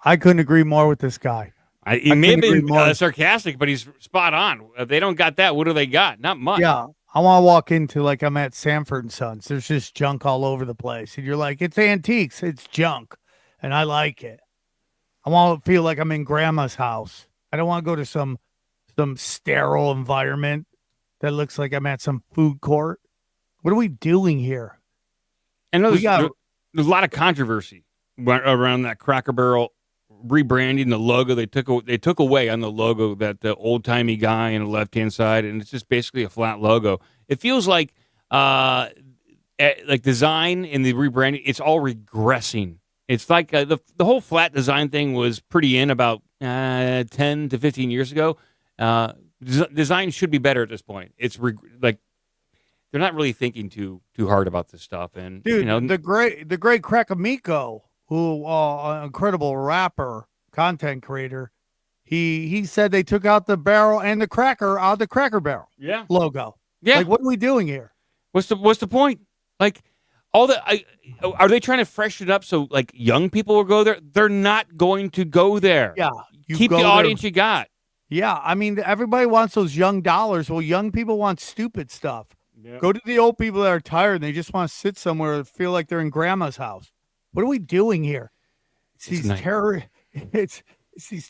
I couldn't agree more with this guy. He may have been sarcastic, but he's spot on. If they don't got that, what do they got? Not much. Yeah. I want to walk into like I'm at Sanford and Sons. There's just junk all over the place. And you're like, it's antiques. It's junk. And I like it. I want to feel like I'm in grandma's house. I don't want to go to some sterile environment that looks like I'm at some food court. What are we doing here? And there's a lot of controversy around that Cracker Barrel rebranding the logo. They took away on the logo that the old timey guy on the left hand side, and it's just basically a flat logo. It feels like design in the rebranding. It's all regressing. It's like the whole flat design thing was pretty in about 10 to 15 years ago. Design should be better at this point. It's they're not really thinking too hard about this stuff. And dude, the great Crackamiko, who incredible rapper, content creator, he said they took out the barrel and the cracker out of the Cracker Barrel logo. Yeah, like what are we doing here? What's the point? Like are they trying to freshen it up so like young people will go there? They're not going to go there. Yeah, keep the audience you got. Yeah, I mean everybody wants those young dollars. Well, young people want stupid stuff. Yeah. Go to the old people that are tired and they just want to sit somewhere and feel like they're in grandma's house. What are we doing here? It's these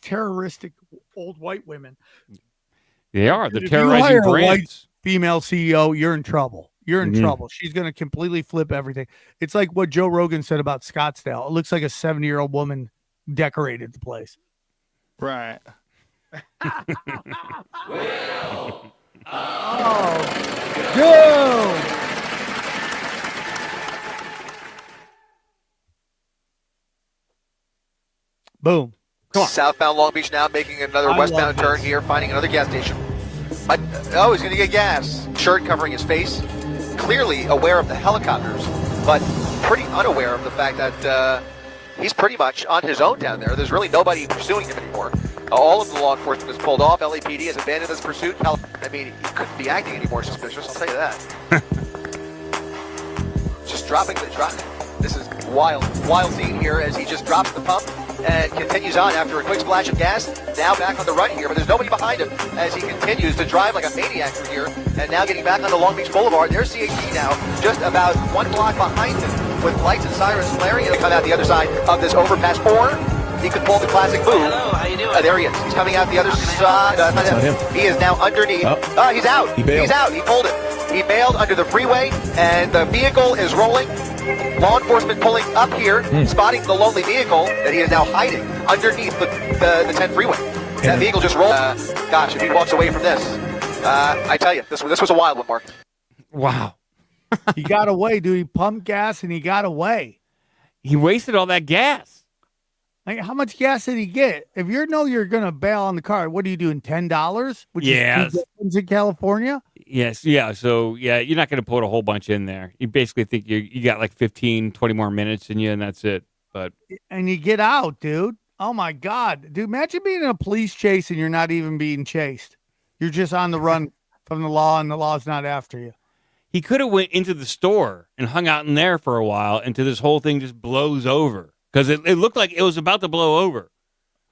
terroristic old white women. They are. They're terrorizing brands. A white female CEO, you're in trouble. You're in trouble. She's going to completely flip everything. It's like what Joe Rogan said about Scottsdale. It looks like a 70-year-old woman decorated the place. Right. Go! Boom. Come on. Southbound Long Beach now making another westbound turn here, finding another gas station. He's going to get gas. Shirt covering his face. Clearly aware of the helicopters, but pretty unaware of the fact that he's pretty much on his own down there. There's really nobody pursuing him anymore. All of the law enforcement is pulled off. LAPD has abandoned this pursuit. I mean, he couldn't be acting any more suspicious, I'll tell you that. Just dropping the drop. This is wild scene here as he just drops the pump and continues on after a quick splash of gas. Now back on the run here, but there's nobody behind him as he continues to drive like a maniac through here. And now getting back onto Long Beach Boulevard. There's CHP now, just about 1 block behind him with lights and sirens flaring. He'll come out the other side of this overpass, or he could pull the classic move. Hello, how you doing? There he is. He's coming out the other side. That's not him. He is now underneath. He's out. He bailed. He's out. He pulled it. He bailed under the freeway, and the vehicle is rolling. Law enforcement pulling up here, spotting the lonely vehicle that he is now hiding underneath the 10 freeway. That vehicle just rolled. Gosh, if he walks away from this, I tell you, this was a wild one, Mark. Wow. He got away, dude. He pumped gas and he got away. He wasted all that gas. Like, how much gas did he get? If you're going to bail on the car, what are you doing? $10? Which is in California? Yes. Yeah. So, yeah, you're not going to put a whole bunch in there. You basically think you got like 15, 20 more minutes in you, and that's it. And you get out, dude. Oh, my God. Dude, imagine being in a police chase and you're not even being chased. You're just on the run from the law, and the law's not after you. He could have went into the store and hung out in there for a while until this whole thing just blows over. Because it looked like it was about to blow over.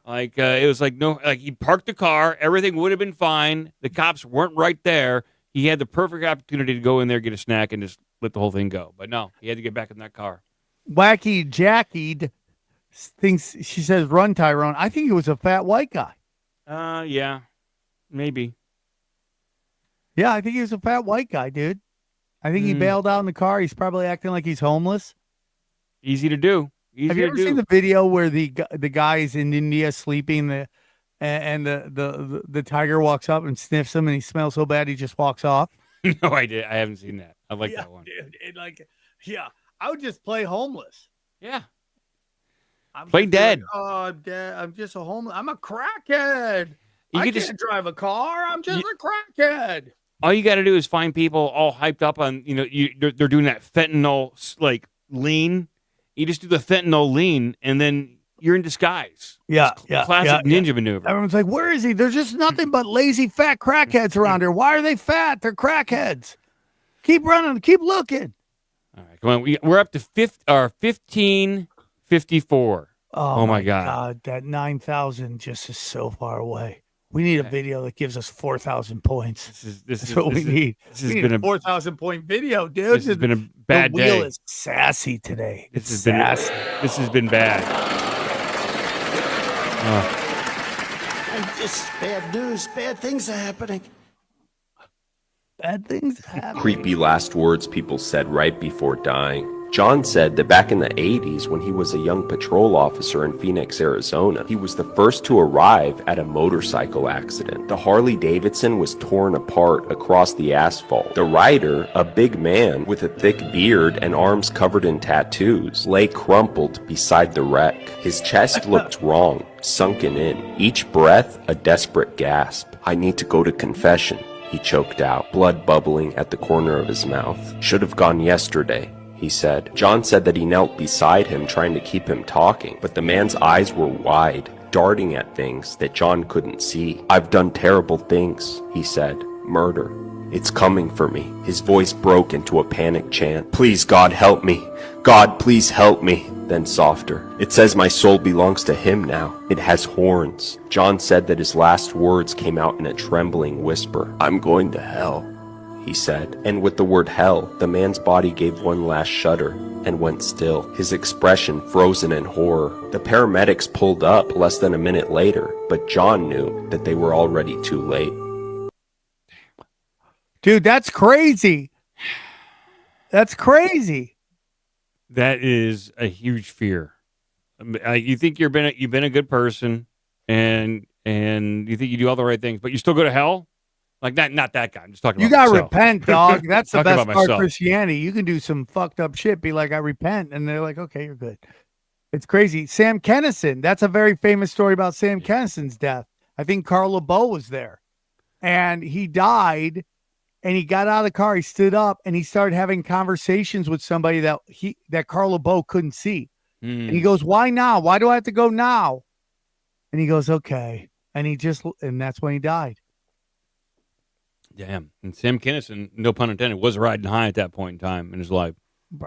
Like, it was like, no, like he parked the car. Everything would have been fine. The cops weren't right there. He had the perfect opportunity to go in there, get a snack, and just let the whole thing go. But no, he had to get back in that car. Wacky Jackie thinks, she says, run, Tyrone. I think he was a fat white guy. Yeah, maybe. Yeah, I think he was a fat white guy, dude. I think he bailed out in the car. He's probably acting like he's homeless. Easy to do. Have you ever seen the video where the guy is in India sleeping and the tiger walks up and sniffs him and he smells so bad he just walks off? No, I haven't seen that. I like that one. Dude, I would just play homeless. Yeah. Play dead. Like, oh, Dad, I'm just a homeless. I'm a crackhead. I can't drive a car. I'm just a crackhead. All you got to do is find people all hyped up on, they're doing that fentanyl like lean. You just do the fentanyl lean, and then you're in disguise. Classic ninja maneuver. Everyone's like, where is he? There's just nothing but lazy, fat crackheads around here. Why are they fat? They're crackheads. Keep running. Keep looking. All right, come on. We're up to 1554. Oh, my God. That 9,000 just is so far away. We need a video that gives us 4,000 points. This is what we need. This has been a 4,000 point video, dude. This has been a bad day. The wheel is sassy today. This has been bad. Just bad news. Bad things are happening. Bad things happen. Creepy last words people said right before dying. John said that back in the 80s, when he was a young patrol officer in Phoenix, Arizona, he was the first to arrive at a motorcycle accident. The Harley Davidson was torn apart across the asphalt. The rider, a big man with a thick beard and arms covered in tattoos, lay crumpled beside the wreck. His chest looked wrong, sunken in. Each breath, a desperate gasp. "I need to go to confession," he choked out, blood bubbling at the corner of his mouth. "Should have gone yesterday," he said. John said that he knelt beside him, trying to keep him talking, but the man's eyes were wide, darting at things that John couldn't see. "I've done terrible things," he said. "Murder. It's coming for me." His voice broke into a panic chant. "Please, God, help me. God, please help me." Then softer. "It says my soul belongs to him now. It has horns." John said that his last words came out in a trembling whisper. "I'm going to hell," he said. And with the word hell, the man's body gave one last shudder and went still, his expression frozen in horror. The paramedics pulled up less than a minute later, but John knew that they were already too late. Dude, that's crazy. That's crazy. That is a huge fear. You think you've been a good person, and you think you do all the right things, but you still go to hell. Like that, not that guy. I'm just talking. You about gotta myself. repent, dog. That's the Talking best about part of myself. Christianity. You can do some fucked up shit, be like, I repent, and they're like, okay, you're good. It's crazy. Sam Kinison. That's a very famous story about Sam Kinison's death. I think Carl LeBeau was there, and he died. And he got out of the car, he stood up, and he started having conversations with somebody that Carl LeBeau couldn't see. And he goes, "Why now? Why do I have to go now?" And he goes, "Okay." And and that's when he died. Damn. And Sam Kinison, no pun intended, was riding high at that point in time in his life.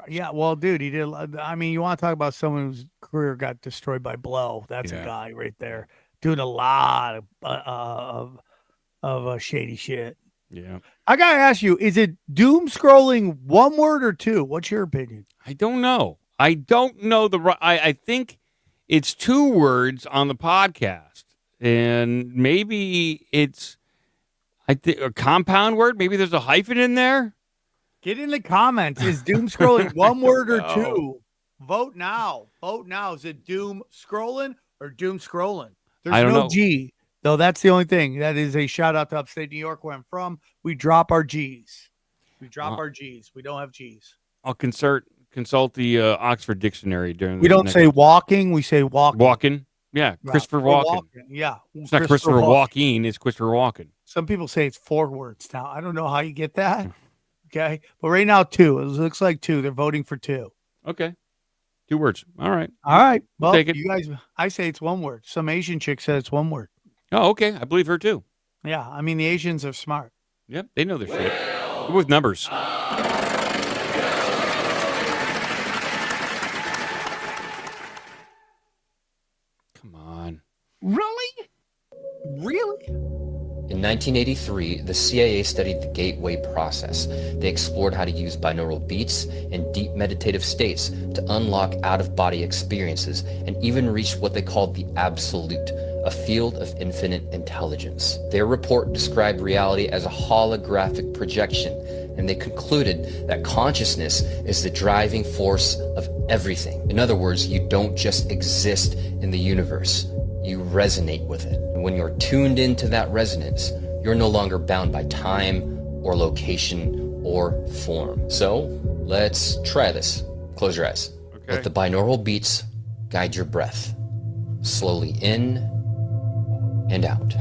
Yeah, well, dude, he did. I mean, you want to talk about someone whose career got destroyed by blow? That's a guy right there doing a lot of shady shit. Yeah. I gotta ask you: is it doom scrolling one word or two? What's your opinion? I don't know. I think it's 2 words on the podcast, and maybe it's a compound word. Maybe there's a hyphen in there. Get in the comments. Is doom scrolling one word or two? Vote now. Vote now. Is it doom scrolling or doom scrolling? There's no G, though. That's the only thing. That is a shout out to upstate New York, where I'm from. We drop our G's. We don't have G's. I'll consult the Oxford Dictionary during. We don't say walking. We say walking. Walking. Yeah, Christopher Walken. Yeah, it's not Christopher Walken. It's Christopher Walken. Some people say it's 4 words now. I don't know how you get that. Okay, but right now 2. It looks like 2. They're voting for 2. Okay, 2 words. All right. Well, take it. You guys, I say it's 1 word. Some Asian chick said it's 1 word. Oh, okay. I believe her too. Yeah, I mean the Asians are smart. Yep, they know their shit. Good with numbers. Come on. Really? In 1983, the CIA studied the gateway process. They explored how to use binaural beats and deep meditative states to unlock out-of-body experiences and even reach what they called the absolute, a field of infinite intelligence. Their report described reality as a holographic projection, and they concluded that consciousness is the driving force of everything. In other words, you don't just exist in the universe. You resonate with it. And when you're tuned into that resonance, you're no longer bound by time or location or form. So let's try this. Close your eyes. Okay. Let the binaural beats guide your breath. Slowly in and out.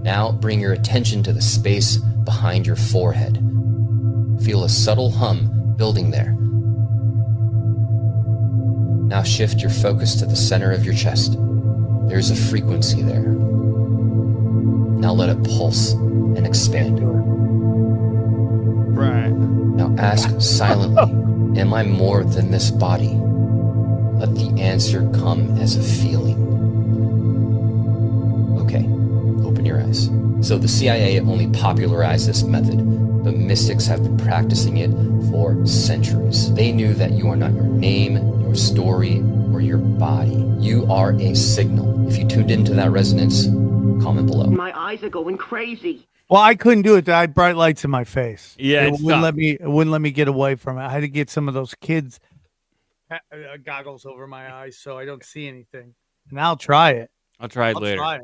Now bring your attention to the space behind your forehead. Feel a subtle hum building there. Now shift your focus to the center of your chest. There's a frequency there. Now let it pulse and expand. Right. Now ask silently, am I more than this body? Let the answer come as a feeling. Okay, open your eyes. So the CIA only popularized this method, but mystics have been practicing it for centuries. They knew that you are not your name, your story, or your body. You are a signal. If you tuned into that resonance, comment below. My eyes are going crazy. Well, I couldn't do it. I had bright lights in my face. Yeah, it wouldn't let me get away from it. I had to get some of those kids goggles over my eyes so I don't see anything. And I'll try it. I'll try it later.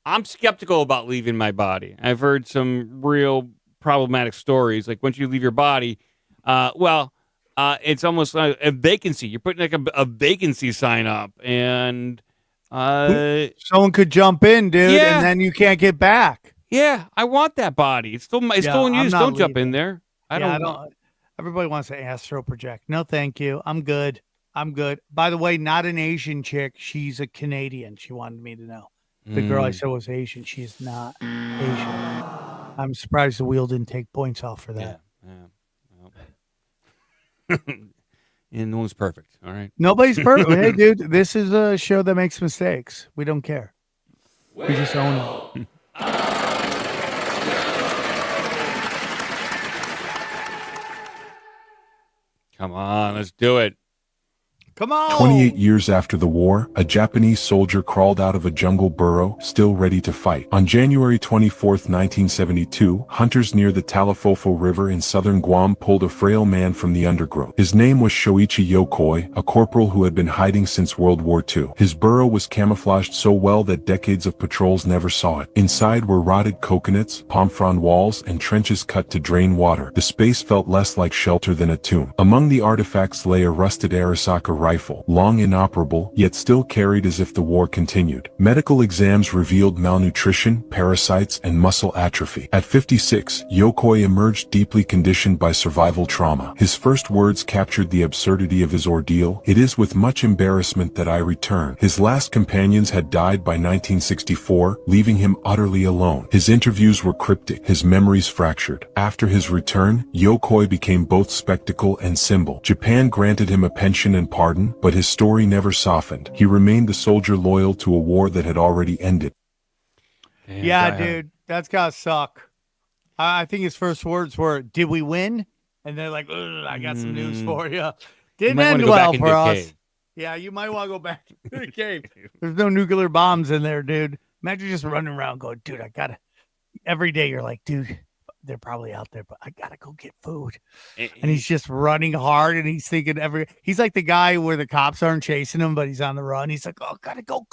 I'm skeptical about leaving my body. I've heard some real problematic stories. Like once you leave your body, it's almost like a vacancy. You're putting like a vacancy sign up, and someone could jump in, dude, and then you can't get back. Yeah, I want that body. It's still in use. Don't jump in there. I don't. Everybody wants to astro project. No, thank you. I'm good. By the way, not an Asian chick. She's a Canadian. She wanted me to know. The girl I said was Asian. She's not Asian. I'm surprised the wheel didn't take points off for that. Yeah. And no one's perfect. All right. Nobody's perfect. Hey, dude, this is a show that makes mistakes. We don't care. We just own it. Come on, let's do it. Come on. 28 years after the war, a Japanese soldier crawled out of a jungle burrow, still ready to fight. On January 24, 1972, hunters near the Talafofo River in southern Guam pulled a frail man from the undergrowth. His name was Shoichi Yokoi, a corporal who had been hiding since World War II. His burrow was camouflaged so well that decades of patrols never saw it. Inside were rotted coconuts, palm frond walls, and trenches cut to drain water. The space felt less like shelter than a tomb. Among the artifacts lay a rusted Arisaka rifle, long inoperable, yet still carried as if the war continued. Medical exams revealed malnutrition, parasites, and muscle atrophy. At 56, Yokoi emerged deeply conditioned by survival trauma. His first words captured the absurdity of his ordeal. "It is with much embarrassment that I return." His last companions had died by 1964, leaving him utterly alone. His interviews were cryptic, his memories fractured. After his return, Yokoi became both spectacle and symbol. Japan granted him a pension and pardon, but his story never softened. He remained a soldier loyal to a war that had already ended. Yeah, dude, that's gotta suck. I think his first words were, "Did we win?" And they're like, "I got some news for you. Didn't end well for us." Yeah, you might want to go back to the cave. There's no nuclear bombs in there, dude. Imagine just running around going, "Dude, I gotta." Every day you're like, "Dude, they're probably out there, but I gotta go get food." And he's just running hard, and he's thinking he's like the guy where the cops aren't chasing him, but he's on the run. He's like, "Oh, gotta go.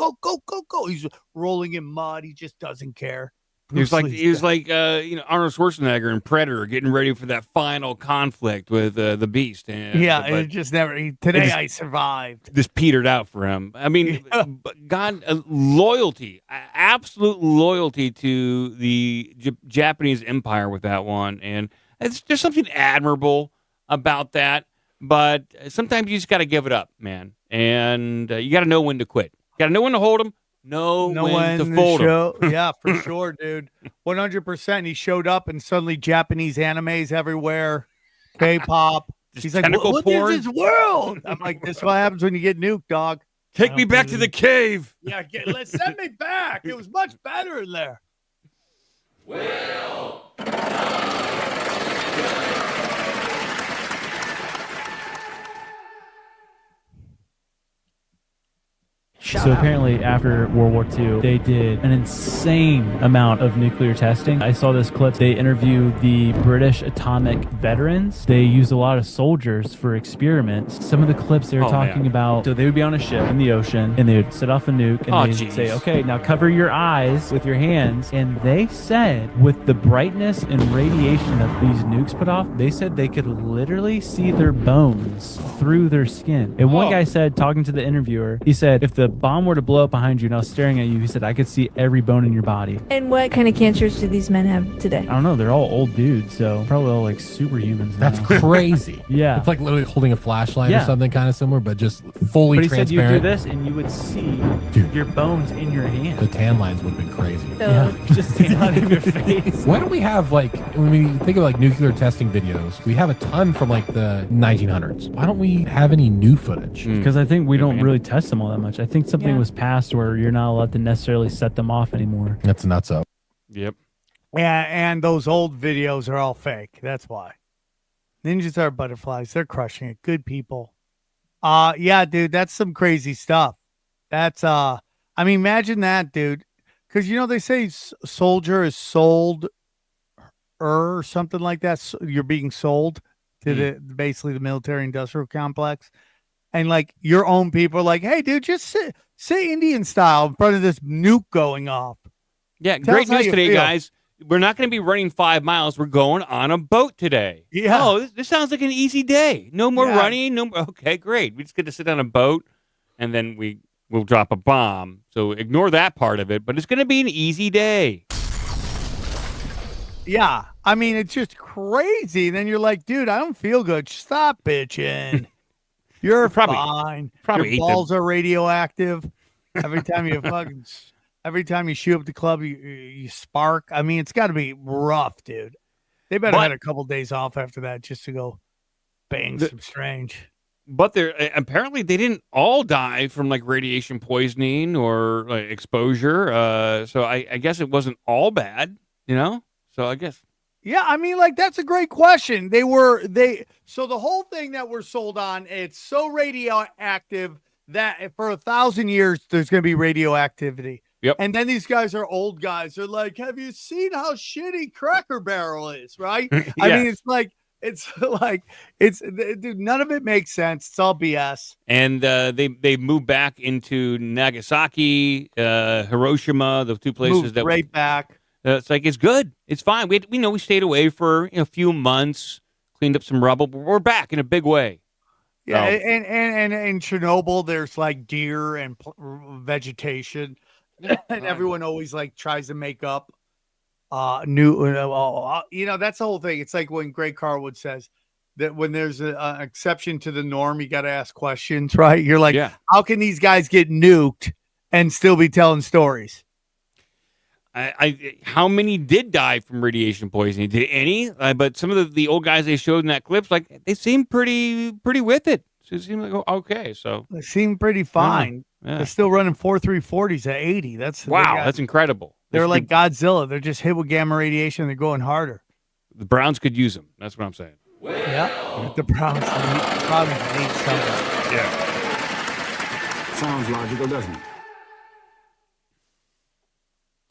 He's rolling in mud. He just doesn't care. He was like Arnold Schwarzenegger in Predator, getting ready for that final conflict with the Beast. And, it just never. I survived. This petered out for him. I mean, God, loyalty, absolute loyalty to the Japanese Empire with that one, and there's something admirable about that. But sometimes you just got to give it up, man, and you got to know when to quit. You got to know when to hold them. Know when to fold him. Yeah, for sure, dude. 100%. He showed up, and suddenly Japanese animes everywhere, K-pop. He's like, "What is this world?" I'm like, "This is what happens when you get nuked, dog. Take me back to the cave." Yeah, let's send me back. It was much better in there. So apparently after World War II, they did an insane amount of nuclear testing. I saw this clip. They interviewed the British atomic veterans. They used a lot of soldiers for experiments. Some of the clips they were talking about, so they would be on a ship in the ocean, and they would set off a nuke, and they would say, "Okay, now cover your eyes with your hands." And they said with the brightness and radiation that these nukes put off, they said they could literally see their bones through their skin. And one guy said, talking to the interviewer, he said, if the bomb were to blow up behind you and I was staring at you, he said, I could see every bone in your body. And what kind of cancers do these men have today? I don't know. They're all old dudes, so probably all like superhumans now. That's crazy. Yeah. It's like literally holding a flashlight or something kind of similar, but just fully transparent. But he said you do this and you would see your bones in your hand. The tan lines would have been crazy. Just out of your face. Why don't we have, like, when we think of like nuclear testing videos, we have a ton from like the 1900s. Why don't we have any new footage? Because I think we don't really test them all that much. I think something was passed where you're not allowed to necessarily set them off anymore. That's nuts up. Yep. Yeah, and those old videos are all fake. That's why. Ninjas are butterflies. They're crushing it. Good people. Yeah, dude, that's some crazy stuff. That's I mean, imagine that, dude. Because they say soldier is sold or something like that. So you're being sold to basically the military industrial complex. and like your own people are like, hey, dude, just sit Indian style in front of this nuke going off. Yeah, Tell great us how news you today, feel. guys. We're not going to be running 5 miles. We're going on a boat today. Yeah. Oh, this sounds like an easy day. No more Yeah. running. No more. Okay, great. We just get to sit on a boat, and then we'll drop a bomb. So ignore that part of it. But it's going to be an easy day. Yeah. I mean, it's just crazy. Then you're like, dude, I don't feel good. Stop bitching. You're fine. probably ate Your balls are radioactive. Every time you shoot up the club, you spark. I mean, it's got to be rough, dude. They better have had a couple days off after that just to go bang some strange. But apparently they didn't all die from like radiation poisoning or like exposure. So I guess it wasn't all bad, So I guess. Yeah, I mean, like, that's a great question. So the whole thing that we're sold on, it's so radioactive that for 1,000 years, there's going to be radioactivity. Yep. And then these guys are old guys. They're like, have you seen how shitty Cracker Barrel is, right? I mean, dude, none of it makes sense. It's all BS. And they moved back into Nagasaki, Hiroshima, the two places Moved right back. It's like, it's good. It's fine. We stayed away for a few months, cleaned up some rubble, but we're back in a big way. Yeah, and in Chernobyl, there's like deer and vegetation, and everyone always like tries to make up that's the whole thing. It's like when Greg Carwood says that when there's an exception to the norm, you got to ask questions, right? You're like, how can these guys get nuked and still be telling stories? How many did die from radiation poisoning? Did any? But some of the old guys they showed in that clips, like they seem pretty with it. So it seemed like okay. So they seem pretty fine. Yeah. They're still running 4.340s at 80. That's incredible. They're like Godzilla. They're just hit with gamma radiation. They're going harder. The Browns could use them. That's what I'm saying. Yeah, the Browns need something. Yeah. Sounds logical, doesn't it?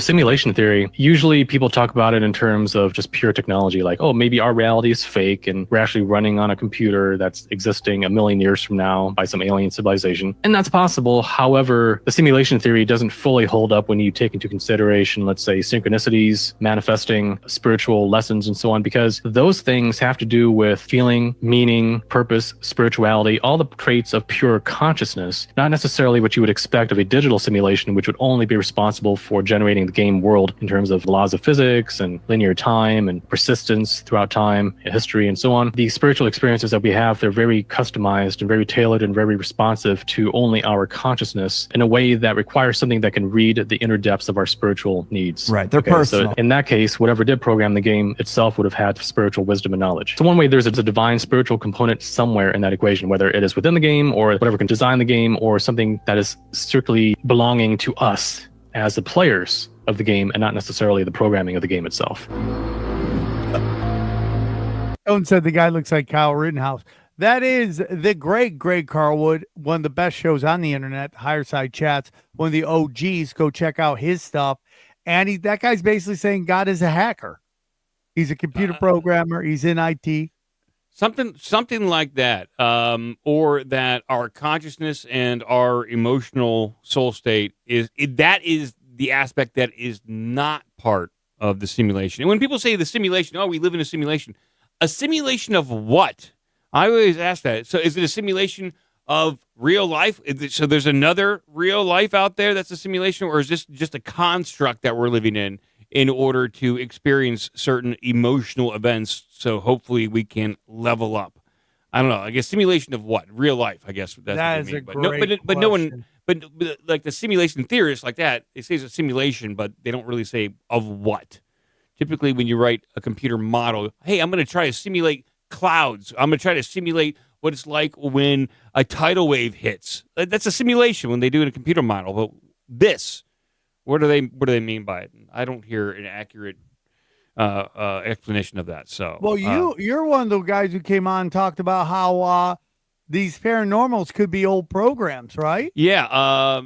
Simulation theory, usually people talk about it in terms of just pure technology, like, oh, maybe our reality is fake and we're actually running on a computer that's existing 1 million years from now by some alien civilization. And that's possible. However, the simulation theory doesn't fully hold up when you take into consideration, let's say, synchronicities, manifesting, spiritual lessons, and so on, because those things have to do with feeling, meaning, purpose, spirituality, all the traits of pure consciousness, not necessarily what you would expect of a digital simulation, which would only be responsible for generating the game world in terms of laws of physics and linear time and persistence throughout time, history, and so on. The spiritual experiences that we have, they're very customized and very tailored and very responsive to only our consciousness in a way that requires something that can read the inner depths of our spiritual needs. Right, they're personal. So in that case, whatever did program the game itself would have had spiritual wisdom and knowledge. So one way there's a divine spiritual component somewhere in that equation, whether it is within the game or whatever can design the game or something that is strictly belonging to us as the players of the game and not necessarily the programming of the game itself. Someone said the guy looks like Kyle Rittenhouse. That is the great Greg Carwood, one of the best shows on the internet, Higher Side Chats, one of the OGs. Go check out his stuff. And that guy's basically saying God is a hacker. He's a computer programmer. He's in IT. Something like that, or that our consciousness and our emotional soul state is the aspect that is not part of the simulation. And when people say the simulation, oh, we live in a simulation of what? I always ask that. So is it a simulation of real life? So there's another real life out there that's a simulation, or is this just a construct that we're living in order to experience certain emotional events so hopefully we can level up? I don't know. I guess simulation of what? Real life, I guess. That is a great but no one... But like the simulation theorists like that, they say it's a simulation, but they don't really say of what. Typically, when you write a computer model, hey, I'm going to try to simulate clouds. I'm going to try to simulate what it's like when a tidal wave hits. That's a simulation when they do it in a computer model. But this, what do they mean by it? I don't hear an accurate explanation of that. So, well, you're one of the guys who came on and talked about how these paranormals could be old programs, right? Yeah,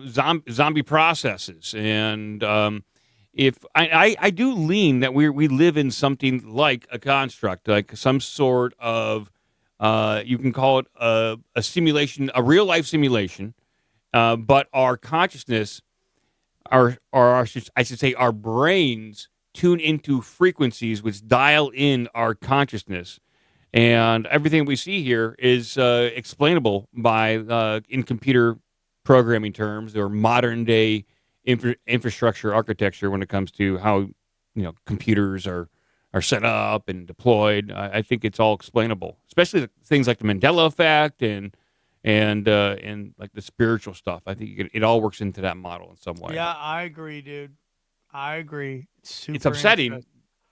zombie processes, and if I do lean that we live in something like a construct, like some sort of You can call it a simulation, a real life simulation, but our consciousness, I should say, our brains tune into frequencies which dial in our consciousness, and everything we see here is explainable by in computer programming terms or modern day infrastructure architecture when it comes to how computers are set up and deployed. I think it's all explainable, especially things like the Mandela effect and like the spiritual stuff. I think it all works into that model in some way. Yeah, I agree, dude. I agree. It's upsetting.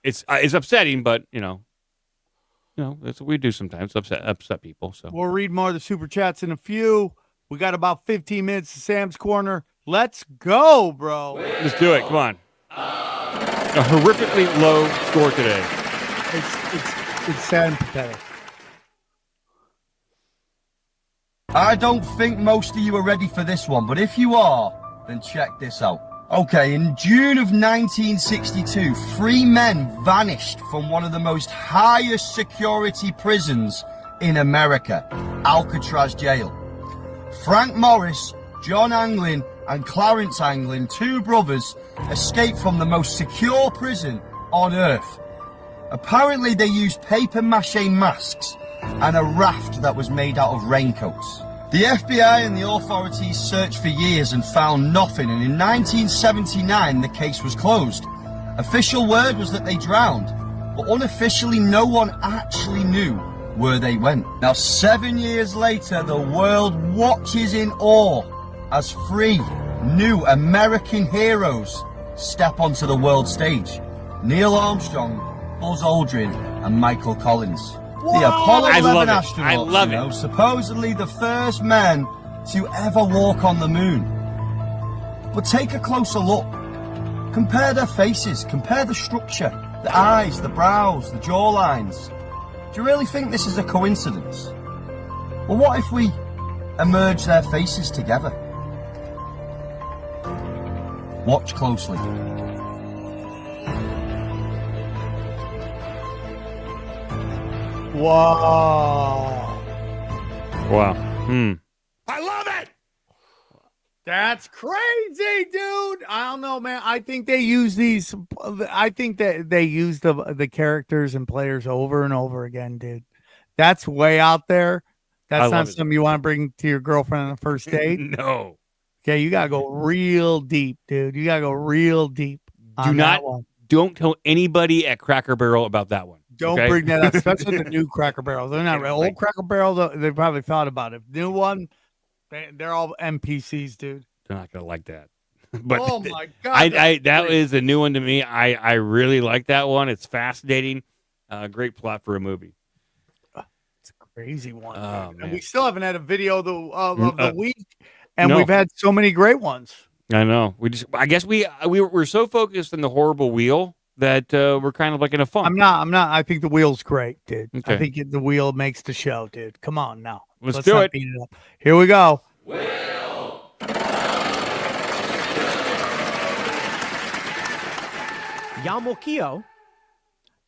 It's upsetting, but that's what we do sometimes. Upset people. So we'll read more of the super chats in a few. We got about 15 minutes to Sam's Corner. Let's go, bro. Let's do it. Come on. A horrifically low score today. It's sad and pathetic. I don't think most of you are ready for this one, but if you are, then check this out. Okay, in June of 1962, 3 men vanished from one of the most highest security prisons in America, Alcatraz jail. Frank Morris, John Anglin, and Clarence Anglin, 2 brothers, escaped from the most secure prison on earth. Apparently they used paper mache masks and a raft that was made out of raincoats. The FBI and the authorities searched for years and found nothing, and in 1979 the case was closed. Official word was that they drowned, but unofficially no one actually knew where they went. Now 7 years later, the world watches in awe as 3 new American heroes step onto the world stage. Neil Armstrong, Buzz Aldrin, and Michael Collins. The Apollo 11 astronauts, supposedly the first men to ever walk on the moon. But take a closer look. Compare their faces, compare the structure, the eyes, the brows, the jawlines. Do you really think this is a coincidence? Well, what if we merge their faces together? Watch closely. Wow. I love it. That's crazy, dude. I don't know, man. I think they use these. I think that they use the characters and players over and over again, dude. That's way out there. That's not something you want to bring to your girlfriend on the first date. No. Okay, you gotta go real deep, dude. You gotta go real deep. Don't tell anybody at Cracker Barrel about that one. Don't bring that up, especially the new Cracker Barrels. They're not old Cracker Barrels. They probably thought about it. New one, they're all NPCs, dude. They're not gonna like that. But oh my god, that is a new one to me. I really like that one. It's fascinating. Great plot for a movie. It's a crazy one. Oh, and we still haven't had a video of the week, and no. we've had so many great ones. I know. I guess we're so focused on the horrible wheel that we're kind of like in a funk. I'm not. I think the wheel's great, dude. Okay. I think the wheel makes the show, dude. Come on now. Let's do it. Beat it up. Here we go. Yamokio.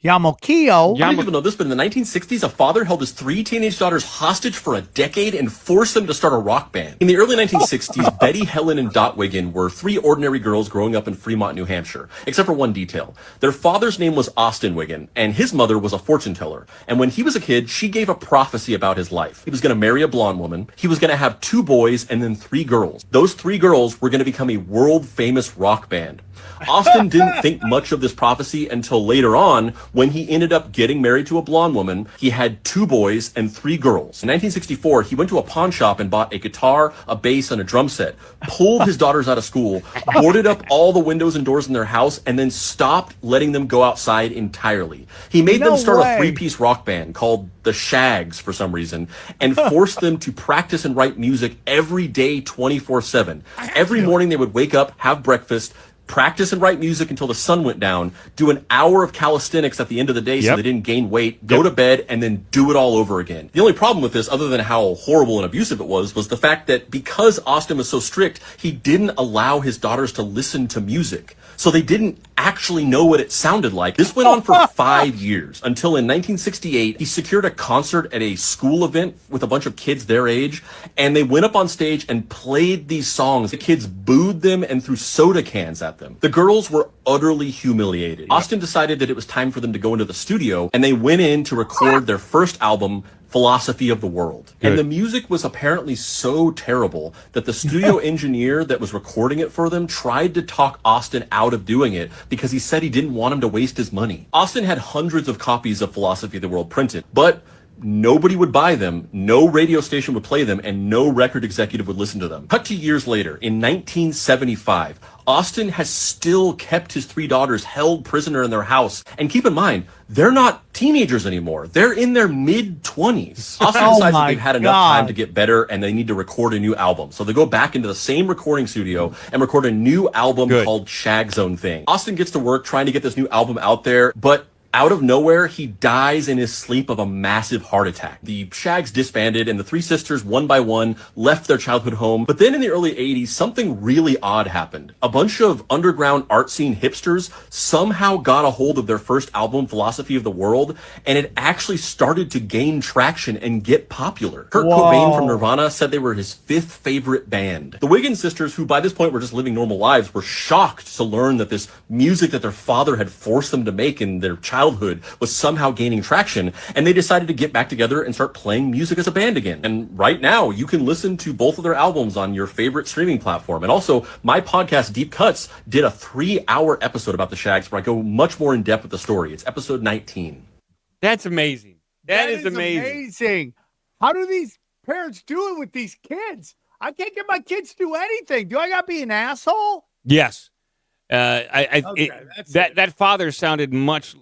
You don't even know this, but in the 1960s, a father held his 3 teenage daughters hostage for a decade and forced them to start a rock band. In the early 1960s, Betty, Helen, and Dot Wiggin were 3 ordinary girls growing up in Fremont, New Hampshire, except for one detail. Their father's name was Austin Wiggin, and his mother was a fortune teller. And when he was a kid, she gave a prophecy about his life. He was going to marry a blonde woman. He was going to have 2 boys and then 3 girls. Those 3 girls were going to become a world-famous rock band. Austin didn't think much of this prophecy until later on, when he ended up getting married to a blonde woman. He had 2 boys and 3 girls. In 1964, he went to a pawn shop and bought a guitar, a bass, and a drum set, pulled his daughters out of school, boarded up all the windows and doors in their house, and then stopped letting them go outside entirely. He made them start a 3-piece rock band called the Shags for some reason, and forced them to practice and write music every day 24/7. Every morning they would wake up, have breakfast, practice and write music until the sun went down, do an hour of calisthenics at the end of the day so they didn't gain weight, go to bed, and then do it all over again. The only problem with this, other than how horrible and abusive it was the fact that because Austin was so strict, he didn't allow his daughters to listen to music. so they didn't actually know what it sounded like. This went on for 5 years until in 1968, he secured a concert at a school event with a bunch of kids their age, and they went up on stage and played these songs. The kids booed them and threw soda cans at them. The girls were utterly humiliated. Austin decided that it was time for them to go into the studio, and they went in to record their first album, Philosophy of the World. Good. And the music was apparently so terrible that the studio engineer that was recording it for them tried to talk Austin out of doing it because he said he didn't want him to waste his money. Austin had hundreds of copies of Philosophy of the World printed, but nobody would buy them, no radio station would play them, and no record executive would listen to them. Cut to years later, in 1975, Austin has still kept his 3 daughters held prisoner in their house. And keep in mind, they're not teenagers anymore. They're in their mid-20s. Austin decides that they've had enough time to get better and they need to record a new album. So they go back into the same recording studio and record a new album called Shag Zone Thing. Austin gets to work trying to get this new album out there, but out of nowhere, he dies in his sleep of a massive heart attack. The Shags disbanded, and the 3 sisters, one by one, left their childhood home. But then in the early 80s, something really odd happened. A bunch of underground art scene hipsters somehow got a hold of their first album, Philosophy of the World, and it actually started to gain traction and get popular. Kurt Cobain from Nirvana said they were his 5th favorite band. The Wiggins sisters, who by this point were just living normal lives, were shocked to learn that this music that their father had forced them to make in their childhood was somehow gaining traction, and they decided to get back together and start playing music as a band again. And right now, you can listen to both of their albums on your favorite streaming platform. And also, my podcast, Deep Cuts, did a 3-hour episode about the Shags where I go much more in depth with the story. It's episode 19. That's amazing. That is amazing. How do these parents do it with these kids? I can't get my kids to do anything. Do I got to be an asshole? Yes. That father sounded much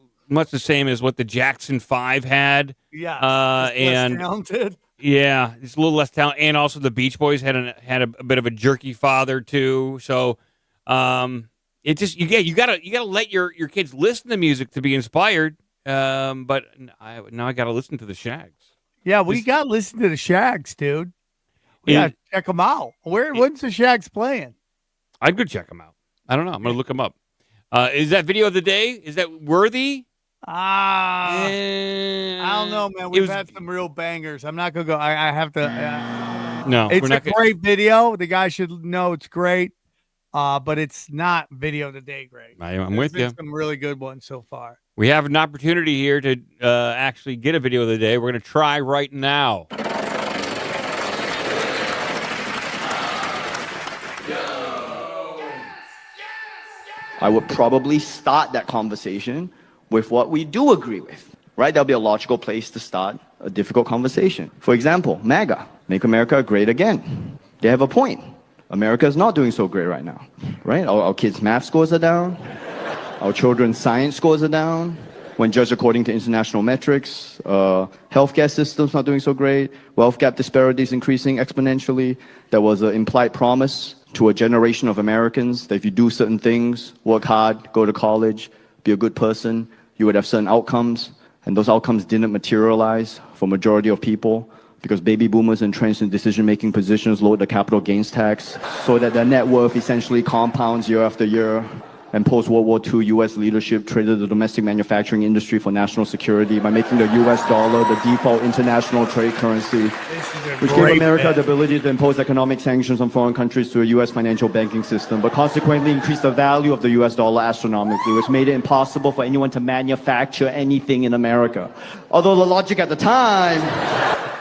the same as what the Jackson 5 had. Yeah. And less talented. Yeah, it's a little less talented. And also the Beach Boys had a bit of a jerky father too. So it just you gotta let your kids listen to music to be inspired. But now I gotta listen to the Shags. Yeah, we gotta listen to the Shags, dude. We gotta check them out. When's the Shags playing? I'd go check them out. I don't know. I'm going to look them up. Is that video of the day? Is that worthy? I don't know, man. We've had some real bangers. I'm not going to go. I have to. No, it's a great video. The guy should know it's great, but it's not video of the day great. I'm with you. Some really good ones so far. We have an opportunity here to actually get a video of the day. We're going to try right now. I would probably start that conversation with what we do agree with, right? That'll be a logical place to start a difficult conversation. For example, MAGA, Make America Great Again. They have a point. America is not doing so great right now, right? Our kids' math scores are down. Our children's science scores are down. When judged according to international metrics, healthcare system's not doing so great. Wealth gap disparities increasing exponentially. There was an implied promise to a generation of Americans that if you do certain things, work hard, go to college, be a good person, you would have certain outcomes. And those outcomes didn't materialize for majority of people because baby boomers entrenched in decision-making positions lowered the capital gains tax so that their net worth essentially compounds year after year. And post-World War II, U.S. leadership traded the domestic manufacturing industry for national security by making the U.S. dollar the default international trade currency, which gave America the ability to impose economic sanctions on foreign countries through a U.S. financial banking system, but consequently increased the value of the U.S. dollar astronomically, which made it impossible for anyone to manufacture anything in America. Although the logic at the time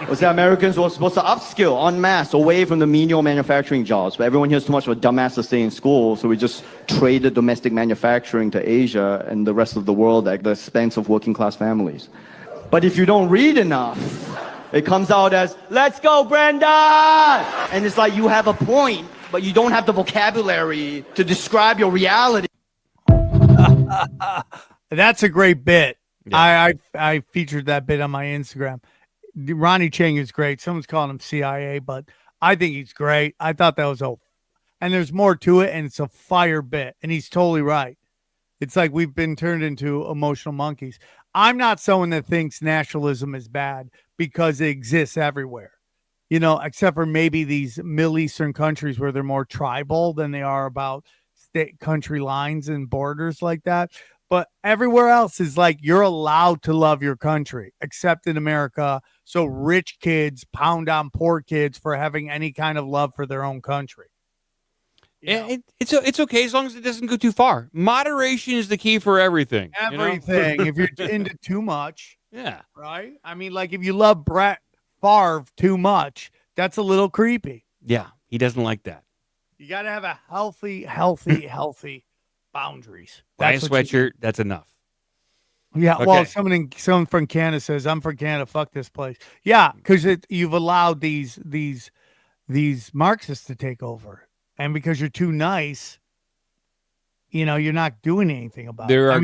was that Americans were supposed to upskill en masse away from the menial manufacturing jobs. But everyone here's too much of a dumbass to stay in school, so we just traded domestic manufacturing to Asia and the rest of the world at the expense of working class families. But if you don't read enough, it comes out as, let's go, Brandon! And it's like you have a point, but you don't have the vocabulary to describe your reality. That's a great bit. Yeah. I featured that bit on my Instagram. Ronny Chieng is great. Someone's calling him CIA, but I think he's great. I thought that was and there's more to it, and it's a fire bit, and he's totally right. It's like we've been turned into emotional monkeys. I'm not someone that thinks nationalism is bad because it exists everywhere, except for maybe these Middle Eastern countries where they're more tribal than they are about state country lines and borders like that. But everywhere else is like you're allowed to love your country, except in America. So rich kids pound on poor kids for having any kind of love for their own country. It's okay as long as it doesn't go too far. Moderation is the key for everything. Everything. If you're into too much, yeah, right. I mean, like if you love Brett Favre too much, that's a little creepy. Yeah, he doesn't like that. You got to have a healthy boundaries. Buy a sweatshirt. That's enough. Yeah. Okay. Well, someone from Canada says, "I'm from Canada. Fuck this place." Yeah, because you've allowed these Marxists to take over, and because you're too nice, you're not doing anything about it. There are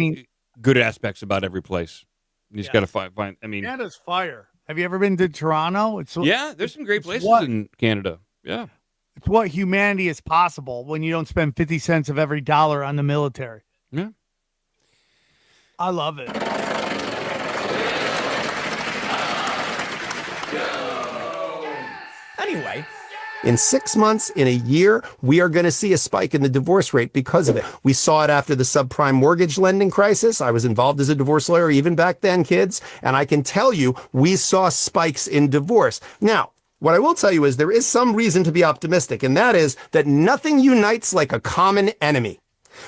good aspects about every place. You just got to find. I mean, Canada's fire. Have you ever been to Toronto? There's some great places in Canada. Yeah. It's what humanity is possible when you don't spend 50 cents of every dollar on the military. Yeah. I love it. Anyway, in 6 months, in a year, we are going to see a spike in the divorce rate because of it. We saw it after the subprime mortgage lending crisis. I was involved as a divorce lawyer even back then, kids. And I can tell you, we saw spikes in divorce. Now, what I will tell you is there is some reason to be optimistic, and that is that nothing unites like a common enemy.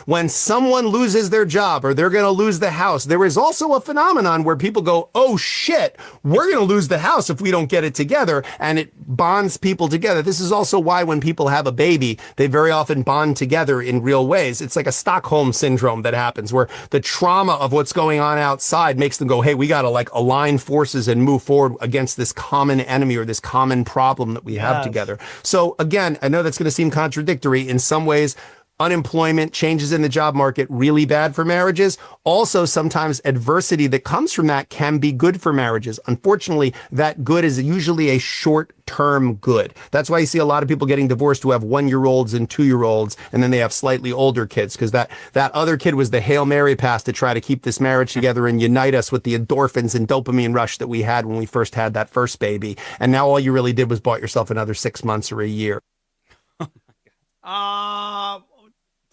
When someone loses their job or they're going to lose the house, there is also a phenomenon where people go, oh shit, we're going to lose the house if we don't get it together. And it bonds people together. This is also why when people have a baby, they very often bond together in real ways. It's like a Stockholm syndrome that happens where the trauma of what's going on outside makes them go, hey, we got to like align forces and move forward against this common enemy or this common problem that we have together. So again, I know that's going to seem contradictory in some ways. Unemployment, changes in the job market, really bad for marriages. Also, sometimes adversity that comes from that can be good for marriages. Unfortunately, that good is usually a short-term good. That's why you see a lot of people getting divorced who have 1-year-olds and 2-year-olds, and then they have slightly older kids, because that other kid was the Hail Mary pass to try to keep this marriage together and unite us with the endorphins and dopamine rush that we had when we first had that first baby. And now all you really did was bought yourself another 6 months or a year.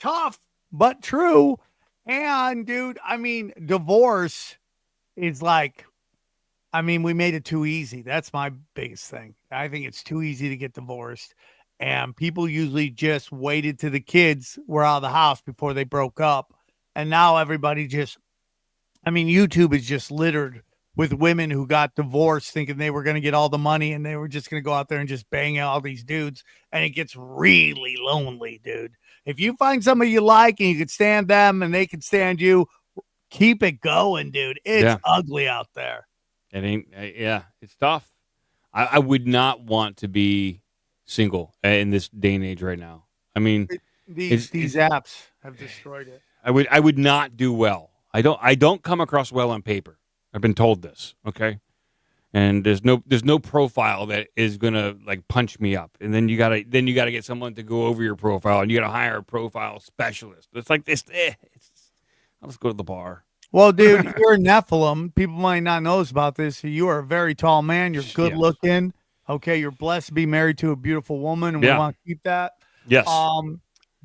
Tough, but true. And dude, I mean, divorce is like, we made it too easy. That's my biggest thing. I think it's too easy to get divorced. And people usually just waited till the kids were out of the house before they broke up. And now everybody YouTube is just littered with women who got divorced thinking they were going to get all the money and they were just going to go out there and just bang all these dudes. And it gets really lonely, dude. If you find somebody you like and you can stand them and they can stand you, keep it going, dude. It's ugly out there. It ain't. It's tough. I would not want to be single in this day and age right now. I mean, these apps have destroyed it. I would not do well. I don't come across well on paper. I've been told this. Okay. And there's no profile that is gonna like punch me up, and then you gotta get someone to go over your profile, and you gotta hire a profile specialist. It's like this. I'll just go to the bar. Well, dude, you're a Nephilim. People might not know about this. You are a very tall man. You're good looking. Okay, you're blessed to be married to a beautiful woman, and we want to keep that. Yes.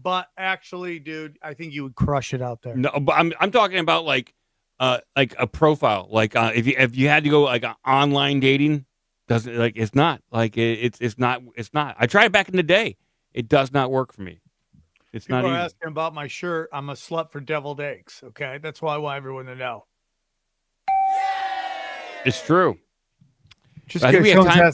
But actually, dude, I think you would crush it out there. No, but I'm talking about like a profile, like if you had to go like online dating, doesn't like it's not like it's not. I tried back in the day. It does not work for me. It's People not are easy. asking about my shirt. I'm a slut for deviled eggs. Okay, that's why I want everyone to know. It's true. Just I think we have time.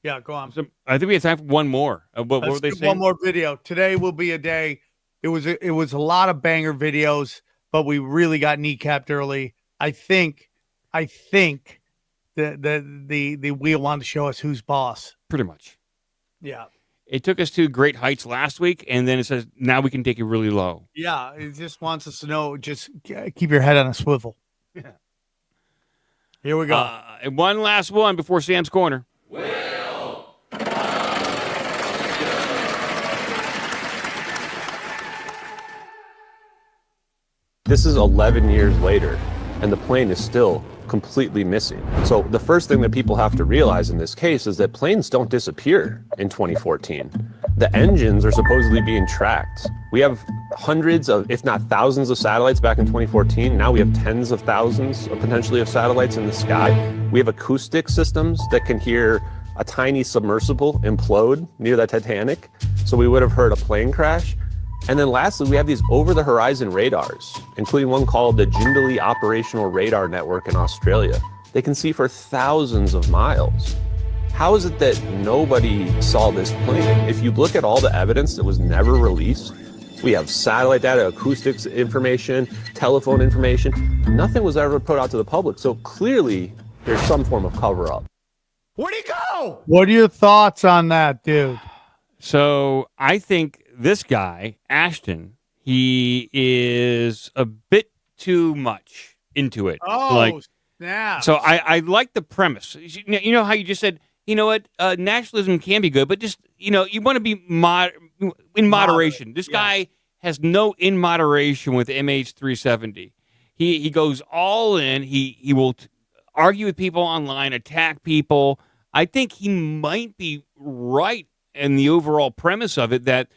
Yeah, go on. I think we have time for one more. What were they saying? One more video. Today will be a day. It was a lot of banger videos, but we really got kneecapped early. I think the wheel wanted to show us who's boss. Pretty much. Yeah. It took us to great heights last week, and then it says now we can take it really low. Yeah, it just wants us to know. Just keep your head on a swivel. Yeah. Here we go. And one last one before Sam's Corner. This is 11 years later, and the plane is still completely missing. So the first thing that people have to realize in this case is that planes don't disappear in 2014. The engines are supposedly being tracked. We have hundreds of, if not thousands of satellites back in 2014. Now we have tens of thousands potentially of satellites in the sky. We have acoustic systems that can hear a tiny submersible implode near the Titanic. So we would have heard a plane crash. And then lastly, we have these over-the-horizon radars, including one called the Jindali Operational Radar Network in Australia. They can see for thousands of miles. How is it that nobody saw this plane? If you look at all the evidence that was never released, we have satellite data, acoustics information, telephone information. Nothing was ever put out to the public. So clearly, there's some form of cover-up. Where'd he go? What are your thoughts on that, dude? So I think this guy, Ashton, he is a bit too much into it. Oh, snap. So I like the premise. You know how you just said, you know what, nationalism can be good, but just, you want to be in moderation. This guy has no in moderation with MH370. He goes all in. He will argue with people online, attack people. I think he might be right in the overall premise of it that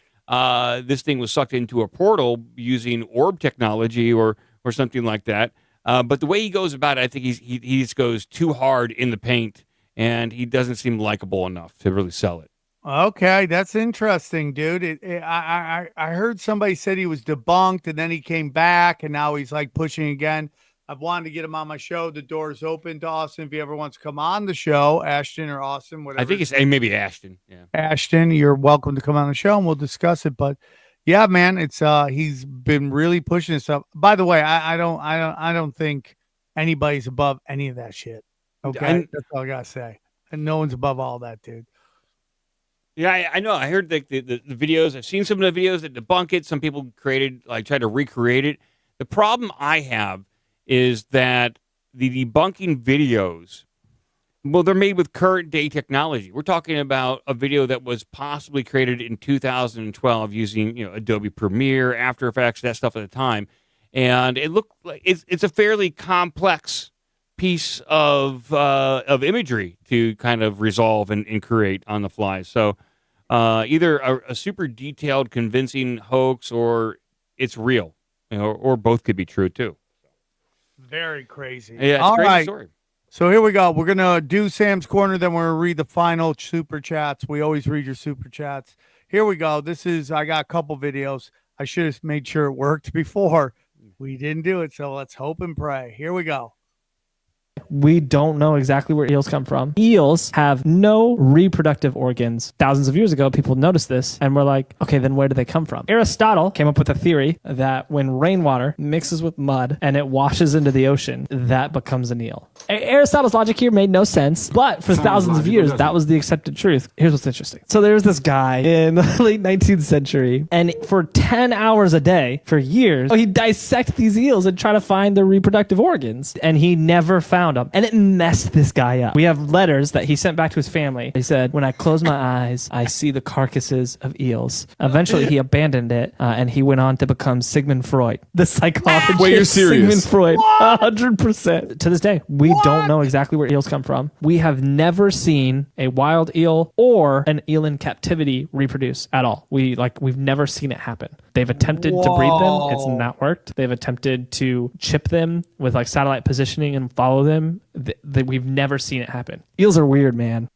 this thing was sucked into a portal using orb technology or something like that. But the way he goes about it, I think he just goes too hard in the paint, and he doesn't seem likable enough to really sell it. Okay, that's interesting, dude. I heard somebody said he was debunked, and then he came back, and now he's like pushing again. I've wanted to get him on my show. The door is open to Austin if he ever wants to come on the show, Ashton or Austin, whatever. I think it's maybe Ashton. Yeah, Ashton, you're welcome to come on the show, and we'll discuss it. But yeah, man, it's he's been really pushing this up. By the way, I don't think anybody's above any of that shit. Okay, that's all I gotta say. And no one's above all that, dude. Yeah, I know. I heard the videos. I've seen some of the videos that debunk it. Some people tried to recreate it. The problem I have is that the debunking videos, well, they're made with current day technology. We're talking about a video that was possibly created in 2012 using Adobe Premiere, After Effects, that stuff at the time, and it looked like it's a fairly complex piece of imagery to kind of resolve and create on the fly. So either a super detailed, convincing hoax, or it's real, or both could be true too. Very crazy. Yeah, it's all a crazy right. story. So here we go. We're gonna do Sam's Corner, then we're gonna read the final super chats. We always read your super chats. Here we go. I got a couple videos. I should have made sure it worked before. We didn't do it, so let's hope and pray. Here we go. We don't know exactly where eels come from. Eels have no reproductive organs. Thousands of years ago, people noticed this and were like, okay, then where do they come from? Aristotle came up with a theory that when rainwater mixes with mud and it washes into the ocean, that becomes an eel. Aristotle's logic here made no sense, but for thousands of years, that was the accepted truth. Here's what's interesting. So there's this guy in the late 19th century, and for 10 hours a day, for years, he'd dissect these eels and try to find their reproductive organs, and he never found them. And it messed this guy up. We have letters that he sent back to his family. He said, when I close my eyes, I see the carcasses of eels. Eventually, he abandoned it, and he went on to become Sigmund Freud, the psychologist. Wait, you're serious? Sigmund Freud, 100%. To this day, we don't know exactly where eels come from. We have never seen a wild eel or an eel in captivity reproduce at all. We've never seen it happen. They've attempted to breed them. It's not worked. They've attempted to chip them with satellite positioning and follow them. We've never seen it happen. Eels are weird, man.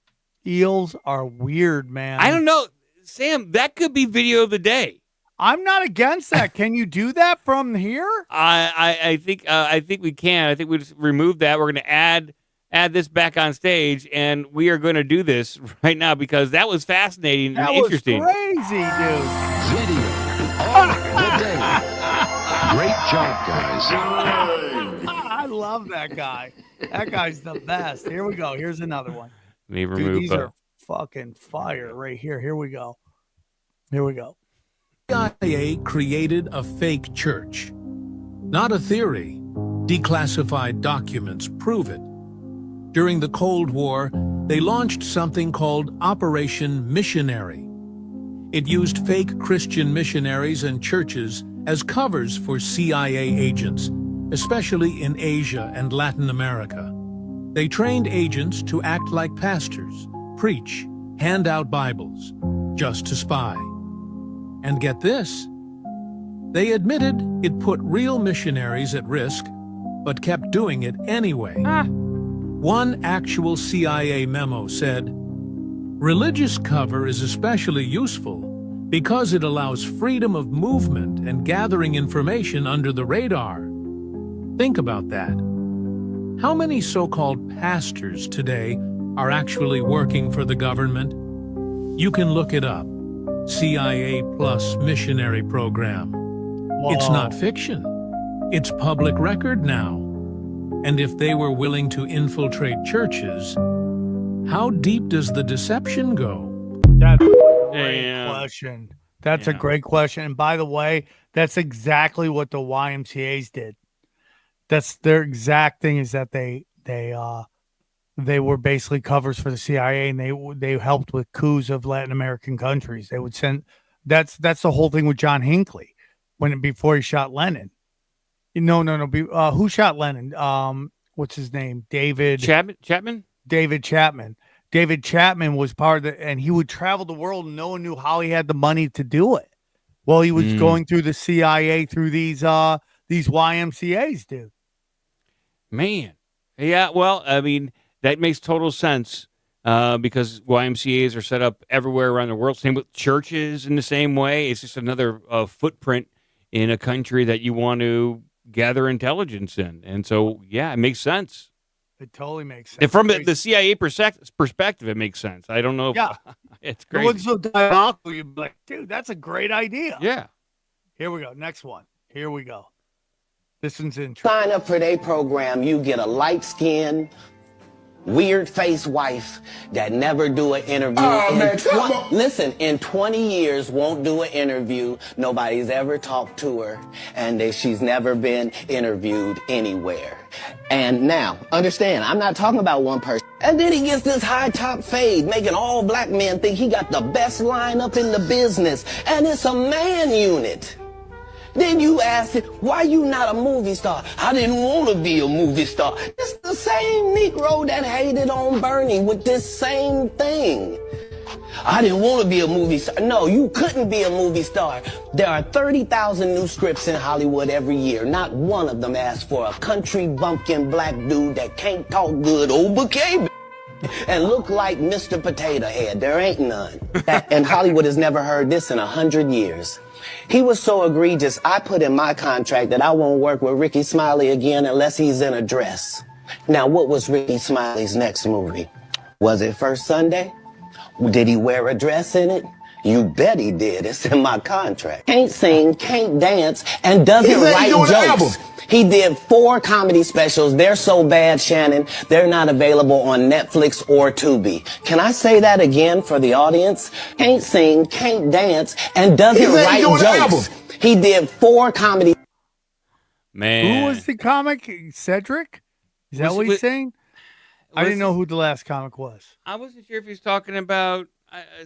Eels are weird, man. I don't know, Sam. That could be video of the day. I'm not against that. Can you do that from here? I think we can. I think we just remove that. We're going to add this back on stage, and we are going to do this right now because that was fascinating and interesting. That was crazy, dude. Video of the day. Great job, guys. I love that guy. That guy's the best. Here we go. Here's another one. Let me remove. Dude, these are fucking fire right here. Here we go. Here we go. CIA created a fake church. Not a theory. Declassified documents prove it. During the Cold War, they launched something called Operation Missionary. It used fake Christian missionaries and churches as covers for CIA agents, especially in Asia and Latin America. They trained agents to act like pastors, preach, hand out Bibles, just to spy. And get this, they admitted it put real missionaries at risk, but kept doing it anyway. One actual CIA memo said, "Religious cover is especially useful because it allows freedom of movement and gathering information under the radar." Think about that. How many so-called pastors today are actually working for the government? You can look it up. CIA plus missionary program. It's not fiction. It's public record now. And if they were willing to infiltrate churches, how deep does the deception go? That's a great question. That's a great question. And by the way, that's exactly what the YMCAs did. That's their exact thing, is that they were basically covers for the CIA, and they helped with coups of Latin American countries. They would send. That's the whole thing with John Hinckley before he shot Lennon. No. Who shot Lennon? What's his name? David Chapman. David Chapman. David Chapman was part of and he would travel the world, and no one knew how he had the money to do it. Well, he was going through the CIA through these YMCAs, dude. Man, yeah. Well, I mean, that makes total sense because YMCAs are set up everywhere around the world. Same with churches in the same way. It's just another footprint in a country that you want to gather intelligence in. And so, yeah, it makes sense. It totally makes sense. And from the CIA perspective, it makes sense. I don't know. It's great. It wasn't so diabolical. You'd be like, dude, that's a great idea. Yeah. Here we go. Next one. Here we go. This one's interesting. Sign up for their program. You get a light-skinned, weird-faced wife that never do an interview. Listen, in 20 years, won't do an interview. Nobody's ever talked to her, and she's never been interviewed anywhere. And now, understand, I'm not talking about one person. And then he gets this high-top fade, making all black men think he got the best lineup in the business, and it's a man unit. Then you ask him, why you not a movie star? I didn't want to be a movie star. It's the same Negro that hated on Bernie with this same thing. I didn't want to be a movie star. No, you couldn't be a movie star. There are 30,000 new scripts in Hollywood every year. Not one of them asks for a country bumpkin black dude that can't talk good overcame and look like Mr. Potato Head. There ain't none. And Hollywood has never heard this in 100 years. He was so egregious, I put in my contract that I won't work with Ricky Smiley again unless he's in a dress. Now, what was Ricky Smiley's next movie? Was it First Sunday? Did he wear a dress in it? You bet he did. It's in my contract. Can't sing, can't dance, and doesn't write jokes. He did 4 comedy specials. They're so bad, Shannon, they're not available on Netflix or Tubi. Can I say that again for the audience? Can't sing, can't dance, and doesn't write jokes. He did 4 comedy. Man. Who was the comic? Cedric? Is that what he's saying? I didn't know who the last comic was. I wasn't sure if he was talking about